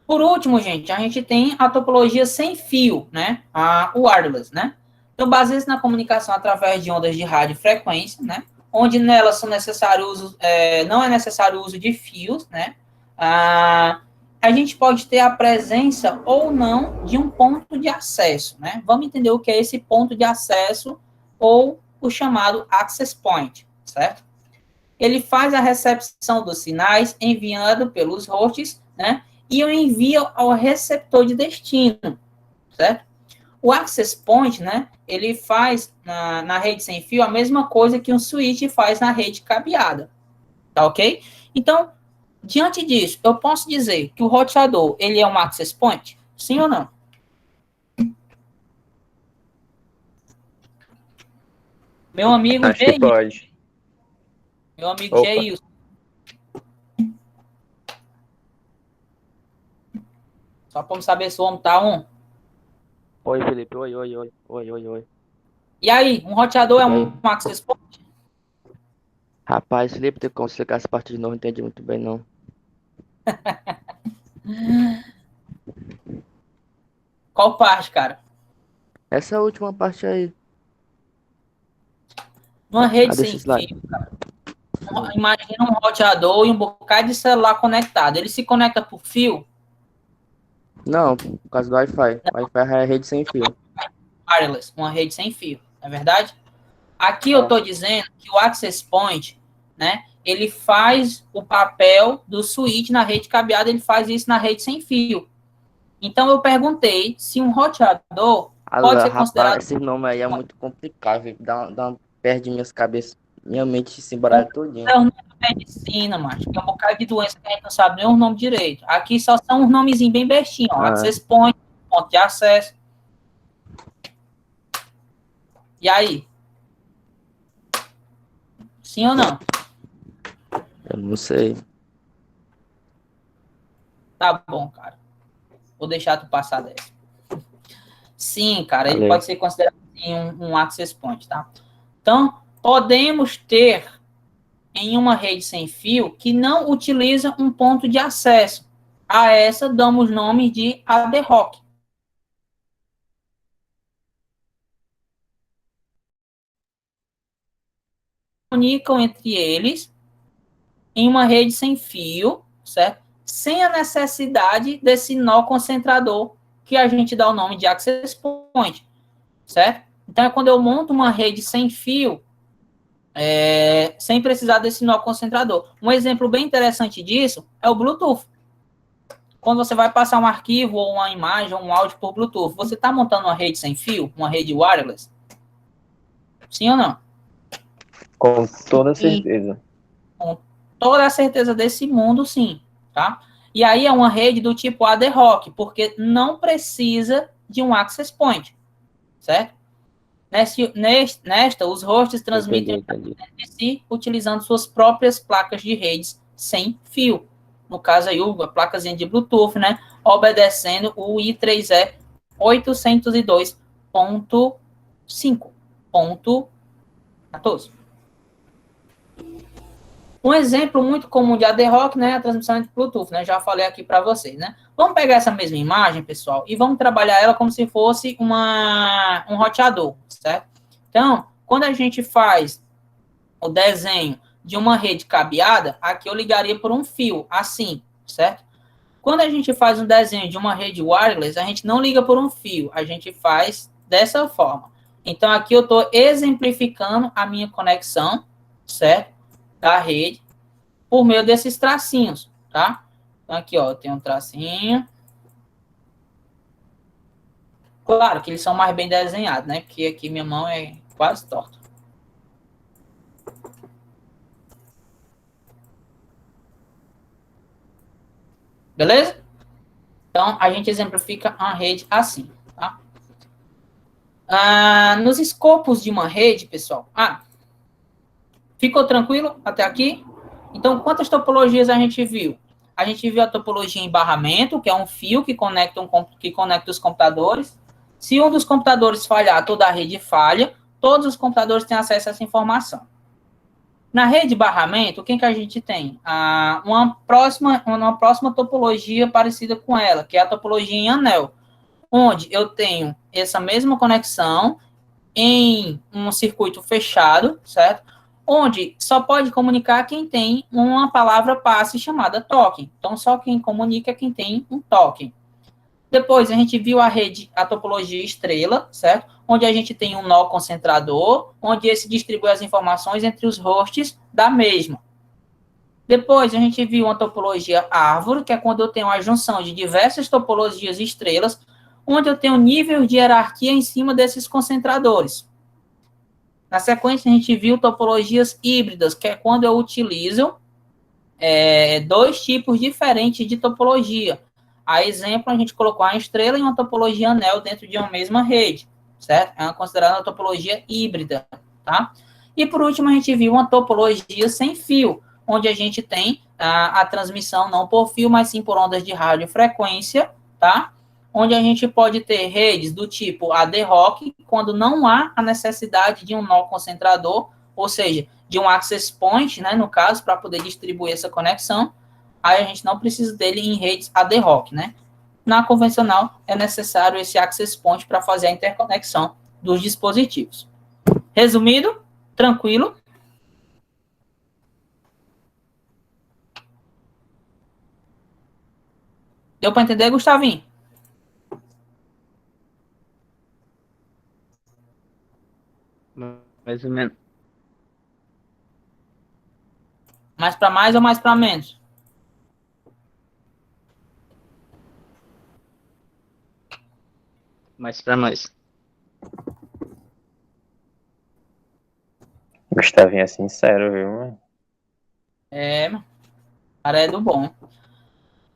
Por último, gente, a gente tem a topologia sem fio, né? A wireless, né? Então, baseia-se na comunicação através de ondas de rádio frequência, né? Onde nelas são necessários, não é necessário o uso de fios, né? A gente pode ter a presença ou não de um ponto de acesso, né? Vamos entender o que é esse ponto de acesso ou o chamado access point, certo? Ele faz a recepção dos sinais enviado pelos hosts, né? E o envio ao receptor de destino, certo? O access point, né? Ele faz na rede sem fio a mesma coisa que um switch faz na rede cabeada, tá ok? Então, diante disso, eu posso dizer que o roteador, ele é um access point? Sim ou não? Meu amigo Acho que pode. Meu amigo Opa. Geilson. Só para saber se o homem tá on. Oi, Felipe. Oi. E aí, um roteador é um access point? Rapaz, Felipe, tem como explicar essa parte de novo? Não entendi muito bem, não. Qual parte, cara? Essa última parte aí. Numa rede Cadê sem esse slide? fio, cara. Imagina um roteador e um bocado de celular conectado. Ele se conecta por fio? Não, por causa do Wi-Fi. Wi-Fi é rede sem fio. Wireless, uma rede sem fio, não é verdade? Aqui eu estou dizendo que o access point, né, ele faz o papel do switch na rede cabeada, ele faz isso na rede sem fio. Então, eu perguntei se um roteador pode ser considerado... Rapaz, esse nome aí é muito complicado, viu? Perde minhas cabeças, minha mente se embaralha todinha. É o nome da medicina, macho. Tem um bocado de doença que a gente não sabe nem o nome direito. Aqui só são uns nomezinhos bem bestinhos, ó. Access point, ponto de acesso. E aí? Sim ou não? Eu não sei. Tá bom, cara. Vou deixar tu passar dessa. Sim, cara, ele Valeu. pode ser considerado assim, um access point, tá? Então, podemos ter em uma rede sem fio que não utiliza um ponto de acesso. A essa damos nome de ad hoc. Comunicam entre eles em uma rede sem fio, certo? Sem a necessidade desse nó concentrador que a gente dá o nome de access point, certo? Então, é quando eu monto uma rede sem fio, sem precisar desse nó concentrador. Um exemplo bem interessante disso é o Bluetooth. Quando você vai passar um arquivo ou uma imagem ou um áudio por Bluetooth, você está montando uma rede sem fio, uma rede wireless? Sim ou não? Com toda certeza. Com toda a certeza desse mundo, sim, tá? E aí é uma rede do tipo ad hoc, porque não precisa de um access point, certo? Nesta, os hosts transmitem Entendi. entre si utilizando suas próprias placas de redes sem fio. No caso aí, a placazinha de Bluetooth, né? Obedecendo o I3E 802.5.14. Um exemplo muito comum de ad hoc, né, é a transmissão entre Bluetooth, né, já falei aqui para vocês, né. Vamos pegar essa mesma imagem, pessoal, e vamos trabalhar ela como se fosse um roteador, certo? Então, quando a gente faz o desenho de uma rede cabeada, aqui eu ligaria por um fio, assim, certo? Quando a gente faz um desenho de uma rede wireless, a gente não liga por um fio, a gente faz dessa forma. Então, aqui eu estou exemplificando a minha conexão, certo? Da rede, por meio desses tracinhos, tá? Então, aqui, ó, tem um tracinho. Claro que eles são mais bem desenhados, né? Porque aqui minha mão é quase torta. Beleza? Então, a gente exemplifica uma rede assim, tá? Nos escopos de uma rede, pessoal... ficou tranquilo até aqui? Então, quantas topologias a gente viu? A gente viu a topologia em barramento, que é um fio que conecta os computadores. Se um dos computadores falhar, toda a rede falha. Todos os computadores têm acesso a essa informação. Na rede de barramento, o que a gente tem? Uma próxima topologia parecida com ela, que é a topologia em anel, onde eu tenho essa mesma conexão em um circuito fechado, certo? Onde só pode comunicar quem tem uma palavra passe chamada token. Então, só quem comunica é quem tem um token. Depois, a gente viu a topologia estrela, certo? Onde a gente tem um nó concentrador, onde esse distribui as informações entre os hosts da mesma. Depois, a gente viu uma topologia árvore, que é quando eu tenho a junção de diversas topologias estrelas, onde eu tenho nível de hierarquia em cima desses concentradores. Na sequência, a gente viu topologias híbridas, que é quando eu utilizo dois tipos diferentes de topologia. A exemplo, a gente colocou uma estrela e uma topologia anel dentro de uma mesma rede, certo? É considerada uma topologia híbrida, tá? E, por último, a gente viu uma topologia sem fio, onde a gente tem a transmissão não por fio, mas sim por ondas de radiofrequência, tá? Onde a gente pode ter redes do tipo ad hoc, quando não há a necessidade de um nó concentrador, ou seja, de um access point, né, no caso, para poder distribuir essa conexão, aí a gente não precisa dele em redes ad hoc, né? Na convencional, é necessário esse access point para fazer a interconexão dos dispositivos. Resumido? Tranquilo? Deu para entender, Gustavinho? Mais ou menos. Mais para mais ou mais para menos? Mais para mais. Gustavinho é sincero, viu, mano? Cara, é do bom.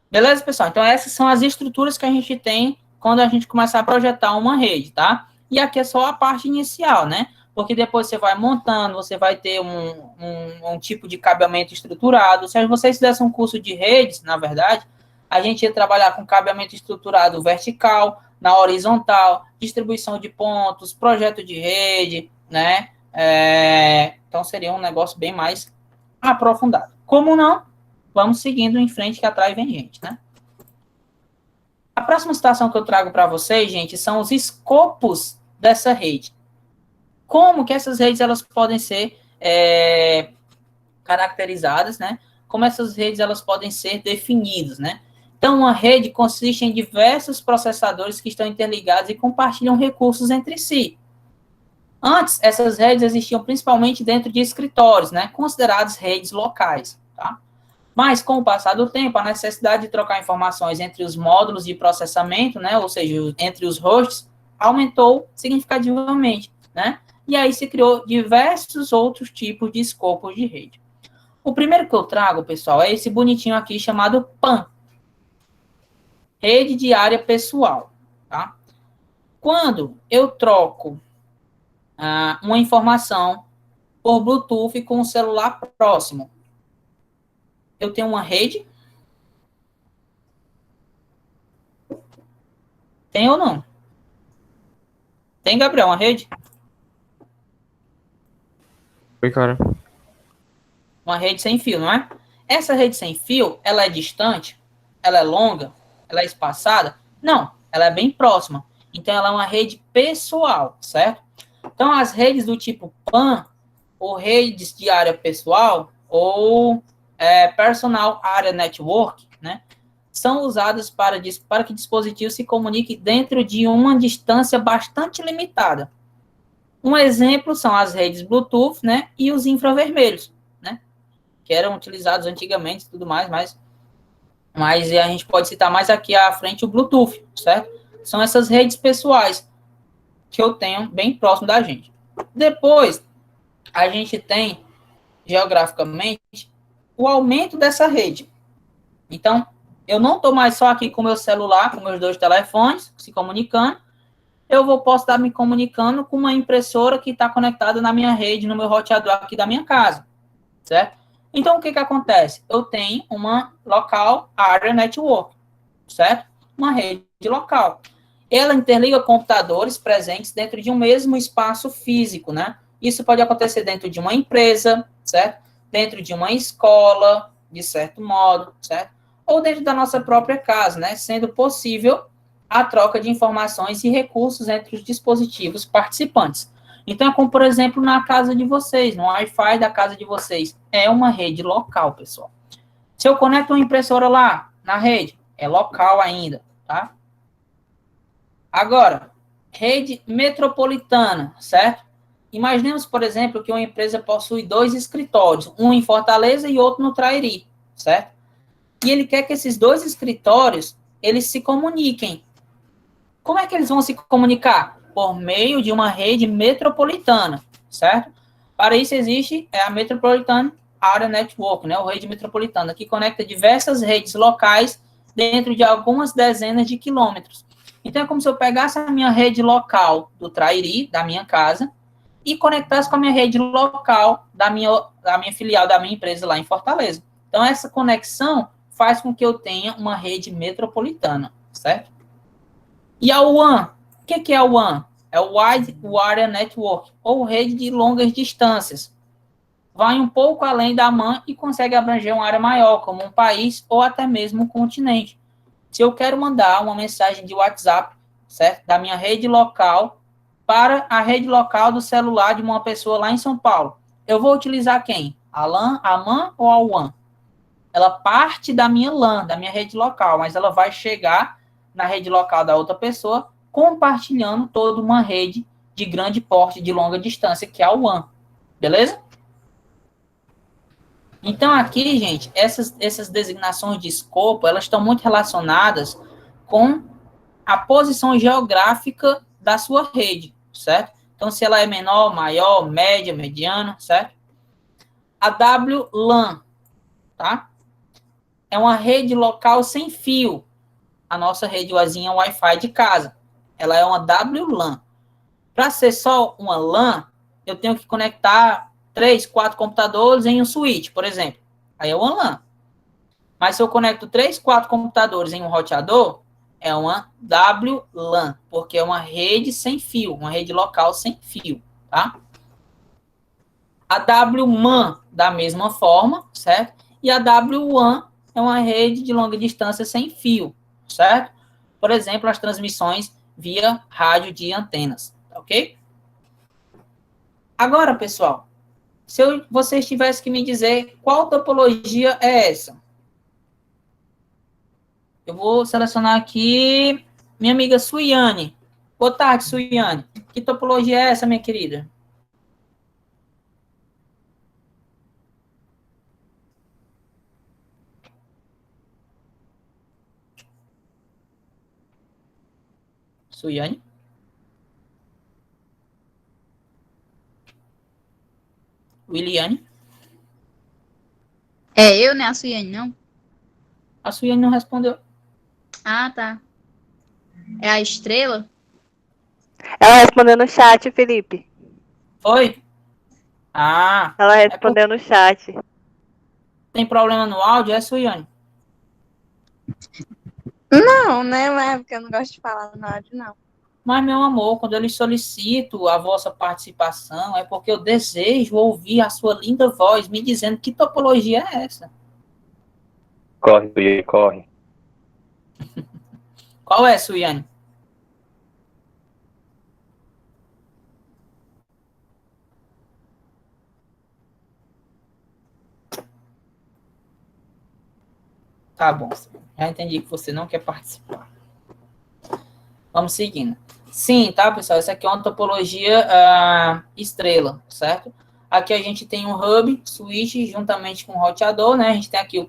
Beleza, pessoal? Então, essas são as estruturas que a gente tem quando a gente começar a projetar uma rede, tá? E aqui é só a parte inicial, né? Porque depois você vai montando, você vai ter um tipo de cabeamento estruturado. Se vocês fizessem um curso de redes, na verdade, a gente ia trabalhar com cabeamento estruturado vertical, na horizontal, distribuição de pontos, projeto de rede, né? Então, seria um negócio bem mais aprofundado. Como não? Vamos seguindo em frente, que atrás vem gente, né? A próxima situação que eu trago para vocês, gente, são os escopos dessa rede. Como que essas redes elas podem ser caracterizadas, né? Como essas redes elas podem ser definidas, né? Então, uma rede consiste em diversos processadores que estão interligados e compartilham recursos entre si. Antes, essas redes existiam principalmente dentro de escritórios, né? Considerados redes locais, tá? Mas, com o passar do tempo, a necessidade de trocar informações entre os módulos de processamento, né? Ou seja, entre os hosts, aumentou significativamente, né? E aí se criou diversos outros tipos de escopos de rede. O primeiro que eu trago, pessoal, é esse bonitinho aqui chamado PAN, rede de área pessoal, tá? Quando eu troco uma informação por Bluetooth com o celular próximo, eu tenho uma rede? Tem ou não? Tem, Gabriel, uma rede? Oi, cara. Uma rede sem fio, não é? Essa rede sem fio, ela é distante? Ela é longa? Ela é espaçada? Não, ela é bem próxima. Então, ela é uma rede pessoal, certo? Então, as redes do tipo PAN, ou redes de área pessoal, ou Personal Area Network, né? São usadas para que o dispositivo se comunique dentro de uma distância bastante limitada. Um exemplo são as redes Bluetooth, né? E os infravermelhos, né? Que eram utilizados antigamente e tudo mais, mas a gente pode citar mais aqui à frente o Bluetooth, certo? São essas redes pessoais que eu tenho bem próximo da gente. Depois, a gente tem, geograficamente, o aumento dessa rede. Então, eu não estou mais só aqui com o meu celular, com meus 2 telefones, se comunicando. Posso estar me comunicando com uma impressora que está conectada na minha rede, no meu roteador aqui da minha casa, certo? Então, o que acontece? Eu tenho uma local area network, certo? Uma rede local. Ela interliga computadores presentes dentro de um mesmo espaço físico, né? Isso pode acontecer dentro de uma empresa, certo? Dentro de uma escola, de certo modo, certo? Ou dentro da nossa própria casa, né? Sendo possível a troca de informações e recursos entre os dispositivos participantes. Então, é como, por exemplo, na casa de vocês, no Wi-Fi da casa de vocês. É uma rede local, pessoal. Se eu conecto uma impressora lá, na rede, é local ainda, tá? Agora, rede metropolitana, certo? Imaginemos, por exemplo, que uma empresa possui 2 escritórios, um em Fortaleza e outro no Trairi, certo? E ele quer que esses 2 escritórios, eles se comuniquem. Como é que eles vão se comunicar? Por meio de uma rede metropolitana, certo? Para isso existe a Metropolitan Area Network, né? A rede metropolitana, que conecta diversas redes locais dentro de algumas dezenas de quilômetros. Então, é como se eu pegasse a minha rede local do Trairi, da minha casa, e conectasse com a minha rede local da minha filial, da minha empresa lá em Fortaleza. Então, essa conexão faz com que eu tenha uma rede metropolitana, certo? E a WAN, o que é a WAN? É o Wide Area Network, ou rede de longas distâncias. Vai um pouco além da MAN e consegue abranger uma área maior, como um país ou até mesmo um continente. Se eu quero mandar uma mensagem de WhatsApp, certo? Da minha rede local para a rede local do celular de uma pessoa lá em São Paulo, eu vou utilizar quem? A LAN, a MAN ou a WAN? Ela parte da minha LAN, da minha rede local, mas ela vai chegar na rede local da outra pessoa, compartilhando toda uma rede de grande porte, de longa distância, que é a WAN. Beleza? Então, aqui, gente, essas designações de escopo, elas estão muito relacionadas com a posição geográfica da sua rede, certo? Então, se ela é menor, maior, média, mediana, certo? A WLAN, tá? É uma rede local sem fio. A nossa rede UAzinha é um Wi-Fi de casa. Ela é uma WLAN. Para ser só uma LAN, eu tenho que conectar 3, 4 computadores em um switch, por exemplo. Aí é uma LAN. Mas se eu conecto 3, 4 computadores em um roteador, é uma WLAN, porque é uma rede sem fio, uma rede local sem fio, tá? A WMAN, da mesma forma, certo? E a WWAN é uma rede de longa distância sem fio, certo? Por exemplo, as transmissões via rádio de antenas, ok? Agora, pessoal, se vocês tivessem que me dizer qual topologia é essa, eu vou selecionar aqui minha amiga Suiane. Boa tarde, Suiane. Que topologia é essa, minha querida? Suiane? Williane? É eu, né? A Suiane, não? A Suiane não respondeu. Ah, tá. É a estrela? Ela respondeu no chat, Felipe. Foi? Ah, Ela é porque respondeu no chat. tem problema no áudio, é, Suiane? Não, né? Mas é porque eu não gosto de falar no áudio, não. Mas, meu amor, quando eu lhe solicito a vossa participação, é porque eu desejo ouvir a sua linda voz me dizendo que topologia é essa. Corre, Suiane, corre. Qual é, Suiane? Tá bom, já entendi que você não quer participar. Vamos seguindo. Sim, tá, pessoal? Essa aqui é uma topologia estrela, certo? Aqui a gente tem um hub, switch, juntamente com o roteador, né? A gente tem aqui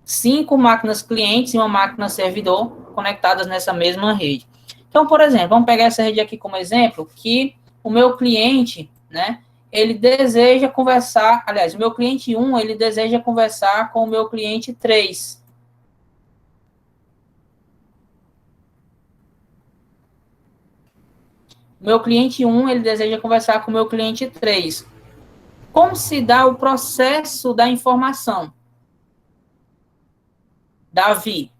5 máquinas clientes e uma máquina servidor conectadas nessa mesma rede. Então, por exemplo, vamos pegar essa rede aqui como exemplo, que o meu cliente, né? Ele deseja conversar, aliás, o meu cliente 1, ele deseja conversar com o meu cliente 3. Meu cliente 1, ele deseja conversar com o meu cliente 3. Como se dá o processo da informação? Davi.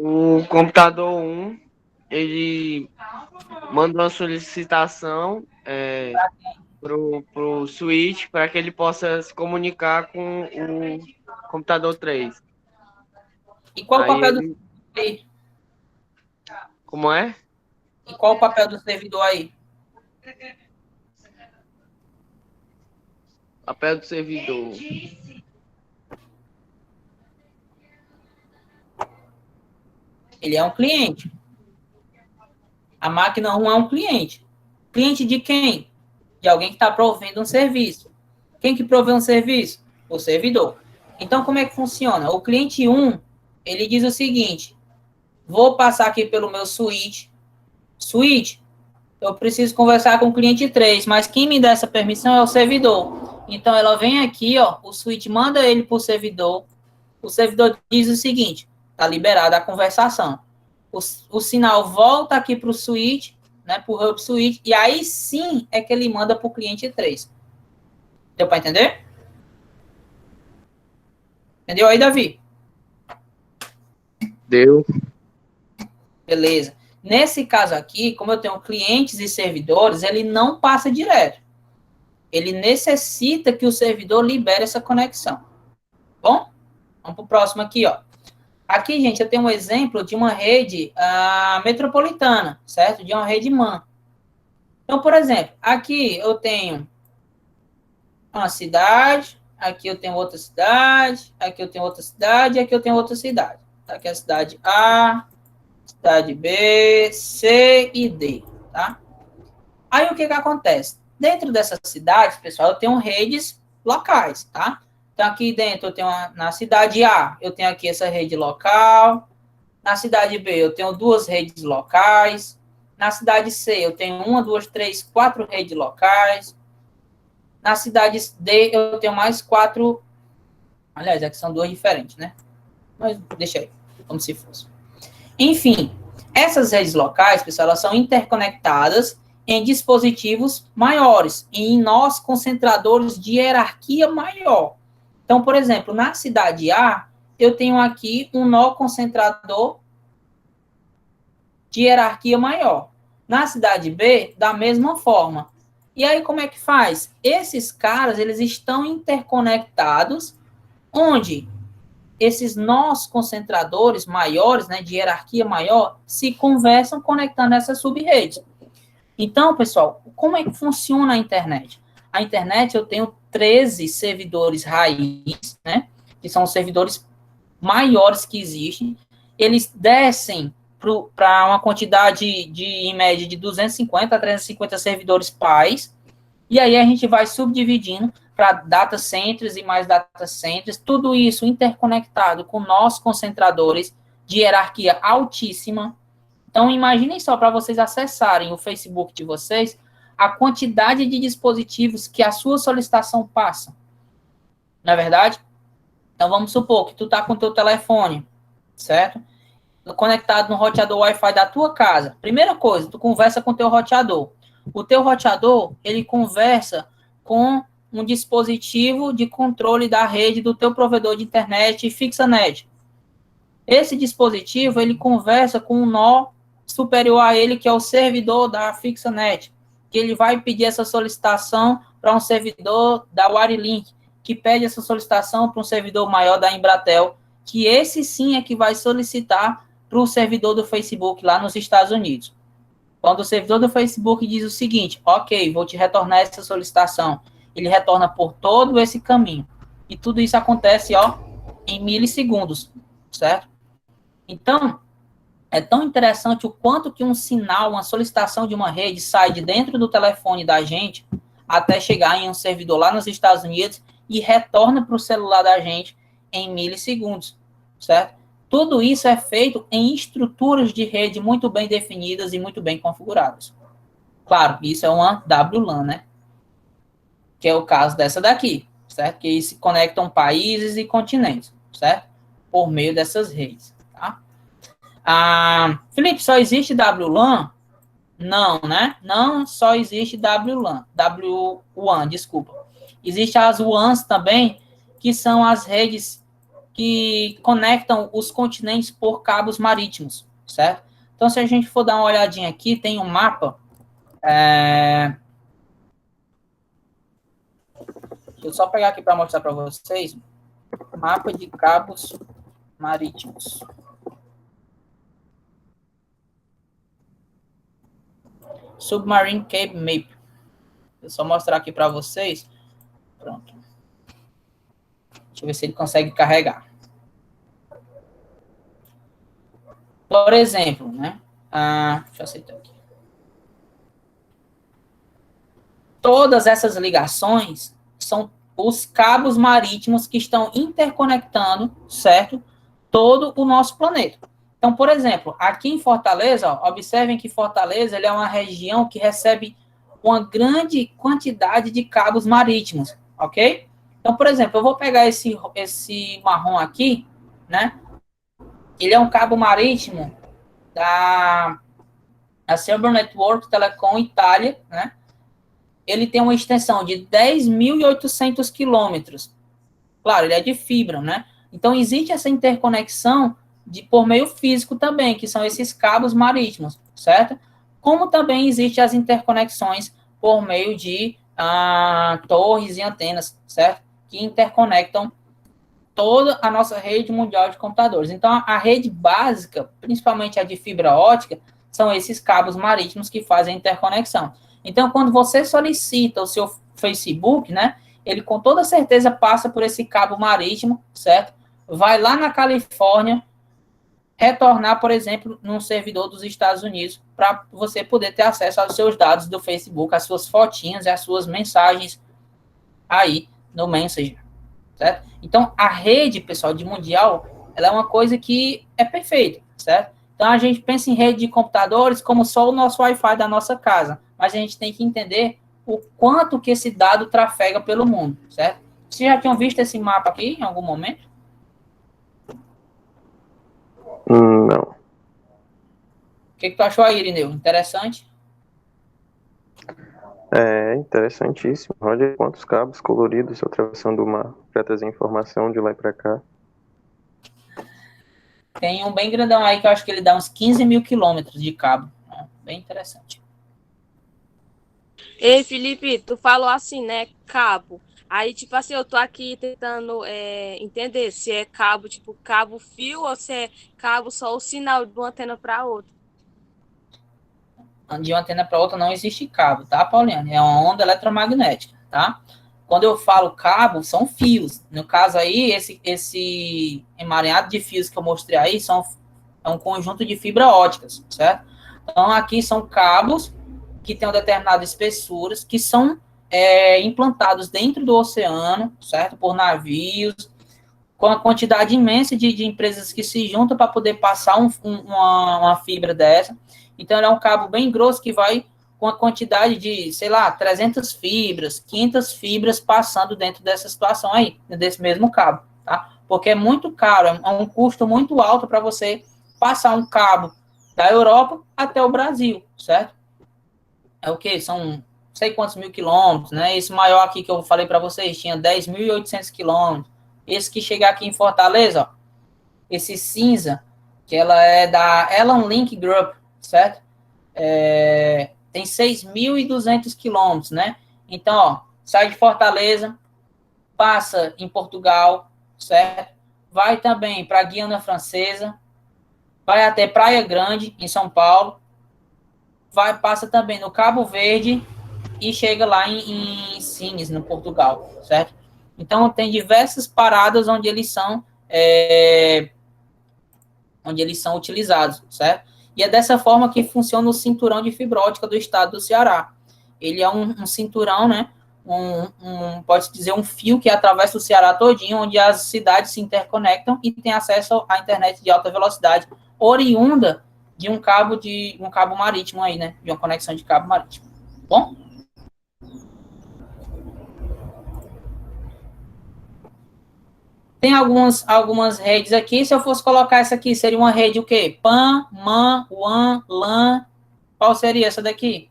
O computador 1, ele manda uma solicitação pro switch para que ele possa se comunicar com o computador 3. E qual o Aí papel do ele... servidor aí? Como é? E qual o papel do servidor aí? Papel do servidor. Ele é um cliente. A máquina 1 é um cliente. Cliente de quem? De alguém que está provendo um serviço. Quem que provê um serviço? O servidor. Então, como é que funciona? O cliente 1, ele diz o seguinte: vou passar aqui pelo meu switch. Switch, eu preciso conversar com o cliente 3, mas quem me dá essa permissão é o servidor. Então, ela vem aqui, ó, o switch manda ele para o servidor diz o seguinte: está liberada a conversação. O sinal volta aqui para o switch, né, para o hub switch, e aí sim é que ele manda para o cliente 3. Deu para entender? Entendeu aí, Davi? Deu. Beleza. Nesse caso aqui, como eu tenho clientes e servidores, ele não passa direto. Ele necessita que o servidor libere essa conexão. Bom? Vamos para o próximo aqui, ó. Aqui, gente, eu tenho um exemplo de uma rede metropolitana, certo? De uma rede MAN. Então, por exemplo, aqui eu tenho uma cidade, aqui eu tenho outra cidade, aqui eu tenho outra cidade, aqui eu tenho outra cidade. Aqui é a cidade A, cidade B, C e D, tá? Aí, o que acontece? Dentro dessas cidades, pessoal, eu tenho redes locais, tá? Então, aqui dentro, eu tenho na cidade A, eu tenho aqui essa rede local. Na cidade B, eu tenho 2 redes locais. Na cidade C, eu tenho 1, 2, 3, 4 redes locais. Na cidade D, eu tenho mais 4. Aliás, aqui são 2 diferentes, né? Mas deixa aí, como se fosse. Enfim, essas redes locais, pessoal, elas são interconectadas em dispositivos maiores, em nós concentradores de hierarquia maior. Então, por exemplo, na cidade A, eu tenho aqui um nó concentrador de hierarquia maior. Na cidade B, da mesma forma. E aí, como é que faz? Esses caras, eles estão interconectados, onde esses nós concentradores maiores, né, de hierarquia maior, se conversam conectando essas subredes. Então, pessoal, como é que funciona a internet? A internet, eu tenho 13 servidores raiz, né, que são os servidores maiores que existem. Eles descem para uma quantidade em média, de 250 a 350 servidores pais, e aí a gente vai subdividindo para data centers e mais data centers, tudo isso interconectado com nossos concentradores de hierarquia altíssima. Então, imaginem só, para vocês acessarem o Facebook de vocês, a quantidade de dispositivos que a sua solicitação passa. Não é verdade? Então, vamos supor que tu está com o teu telefone, certo? Conectado no roteador Wi-Fi da tua casa. Primeira coisa, tu conversa com o teu roteador. O teu roteador, ele conversa com um dispositivo de controle da rede do teu provedor de internet FixaNet. Esse dispositivo, ele conversa com um nó superior a ele, que é o servidor da FixaNet, que ele vai pedir essa solicitação para um servidor da Wirelink, que pede essa solicitação para um servidor maior da Embratel, que esse sim é que vai solicitar para o servidor do Facebook lá nos Estados Unidos. Quando o servidor do Facebook diz o seguinte, ok, vou te retornar essa solicitação, ele retorna por todo esse caminho. E tudo isso acontece, ó, em milissegundos, certo? Então, é tão interessante o quanto que um sinal, uma solicitação de uma rede sai de dentro do telefone da gente até chegar em um servidor lá nos Estados Unidos e retorna para o celular da gente em milissegundos, certo? Tudo isso é feito em estruturas de rede muito bem definidas e muito bem configuradas. Claro, isso é uma WLAN, né? Que é o caso dessa daqui, certo? Que se conectam países e continentes, certo? Por meio dessas redes, tá? Felipe, só existe WLAN? Não, né? Não só existe WLAN, WWAN, desculpa. Existem as WANs também, que são as redes que conectam os continentes por cabos marítimos, certo? Então, se a gente for dar uma olhadinha aqui, tem um mapa. Deixa eu só pegar aqui para mostrar para vocês. Mapa de cabos marítimos. Submarine Cable Map. Vou só mostrar aqui para vocês. Pronto. Deixa eu ver se ele consegue carregar. Por exemplo, né? Deixa eu aceitar aqui. Todas essas ligações são os cabos marítimos que estão interconectando, certo? Todo o nosso planeta. Então, por exemplo, aqui em Fortaleza, ó, observem que Fortaleza ele é uma região que recebe uma grande quantidade de cabos marítimos, ok? Então, por exemplo, eu vou pegar esse marrom aqui, né? Ele é um cabo marítimo da Silver Network Telecom Itália, né? Ele tem uma extensão de 10.800 quilômetros. Claro, ele é de fibra, né? Então, existe essa interconexão por meio físico também, que são esses cabos marítimos, certo? Como também existem as interconexões por meio de torres e antenas, certo? Que interconectam toda a nossa rede mundial de computadores. Então, a rede básica, principalmente a de fibra ótica, são esses cabos marítimos que fazem a interconexão. Então, quando você solicita o seu Facebook, né, ele com toda certeza passa por esse cabo marítimo, certo? Vai lá na Califórnia, retornar, por exemplo, num servidor dos Estados Unidos, para você poder ter acesso aos seus dados do Facebook, as suas fotinhas e as suas mensagens aí no Messenger, certo? Então, a rede, pessoal, de mundial, ela é uma coisa que é perfeita, certo? Então, a gente pensa em rede de computadores como só o nosso Wi-Fi da nossa casa, mas a gente tem que entender o quanto que esse dado trafega pelo mundo, certo? Vocês já tinham visto esse mapa aqui em algum momento? Não. O que tu achou aí, Irineu? Interessante? É interessantíssimo. Olha quantos cabos coloridos atravessando o mar para trazer informação de lá e para cá. Tem um bem grandão aí que eu acho que ele dá uns 15 mil quilômetros de cabo. Bem interessante. Ei, Felipe, tu falou assim, né? Cabo. Aí, tipo assim, eu tô aqui tentando entender se é cabo, tipo, cabo fio ou se é cabo só o sinal de uma antena para outra. De uma antena para outra não existe cabo, tá, Pauliane? É uma onda eletromagnética, tá? Quando eu falo cabo, são fios. No caso aí, esse emaranhado de fios que eu mostrei aí é um conjunto de fibra óticas, certo? Então, aqui são cabos que têm uma determinada espessura, que são implantados dentro do oceano, certo? Por navios, com a quantidade imensa de empresas que se juntam para poder passar uma fibra dessa. Então, ele é um cabo bem grosso que vai com a quantidade de, sei lá, 300 fibras, 500 fibras passando dentro dessa situação aí, desse mesmo cabo, tá? Porque é muito caro, é um custo muito alto para você passar um cabo da Europa até o Brasil, certo? É o quê? São não sei quantos mil quilômetros, né? Esse maior aqui que eu falei para vocês tinha 10.800 quilômetros. Esse que chega aqui em Fortaleza, ó, esse cinza, que ela é da Elon Link Group, certo? Tem 6.200 quilômetros, né? Então, ó, sai de Fortaleza, passa em Portugal, certo? Vai também para a Guiana Francesa, vai até Praia Grande, em São Paulo, passa também no Cabo Verde e chega lá em Sines, no Portugal, certo? Então, tem diversas paradas onde eles são utilizados, certo? E é dessa forma que funciona o cinturão de fibra ótica do estado do Ceará. Ele é um cinturão, né? Pode-se dizer, um fio que atravessa o Ceará todinho, onde as cidades se interconectam e tem acesso à internet de alta velocidade, oriunda de um cabo marítimo aí, né? De uma conexão de cabo marítimo. Bom? Tem algumas redes aqui. Se eu fosse colocar essa aqui, seria uma rede o quê? PAN, MAN, WAN, LAN. Qual seria essa daqui?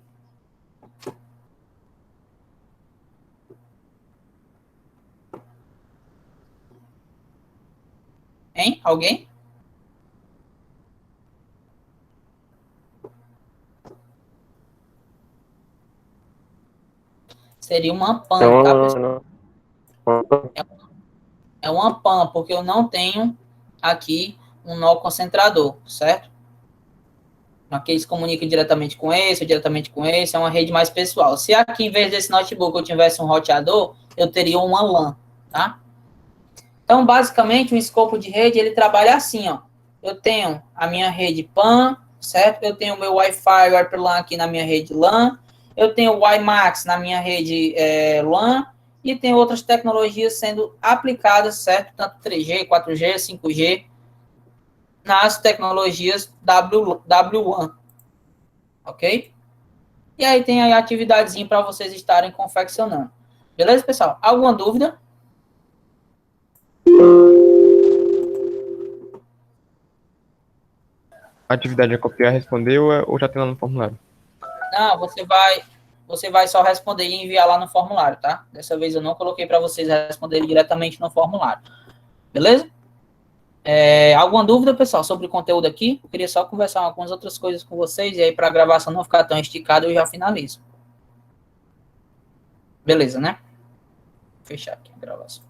Hein? Alguém? Seria uma PAN, tá, pessoal? É uma PAN, porque eu não tenho aqui um nó concentrador, certo? Aqui eles comunicam diretamente com esse, ou diretamente com esse, é uma rede mais pessoal. Se aqui, em vez desse notebook, eu tivesse um roteador, eu teria uma LAN, tá? Então, basicamente, o escopo de rede, ele trabalha assim, ó. Eu tenho a minha rede PAN, certo? Eu tenho o meu Wi-Fi, WiFi-LAN aqui na minha rede LAN. Eu tenho o WiMAX na minha rede LAN. E tem outras tecnologias sendo aplicadas, certo? Tanto 3G, 4G, 5G, nas tecnologias WWAN. Ok? E aí tem a atividadezinha para vocês estarem confeccionando. Beleza, pessoal? Alguma dúvida? A atividade é copiar, responder ou já tem lá no formulário? Não, você vai só responder e enviar lá no formulário, tá? Dessa vez eu não coloquei para vocês responderem diretamente no formulário. Beleza? Alguma dúvida, pessoal, sobre o conteúdo aqui? Eu queria só conversar algumas outras coisas com vocês, e aí para a gravação não ficar tão esticada, eu já finalizo. Beleza, né? Vou fechar aqui a gravação.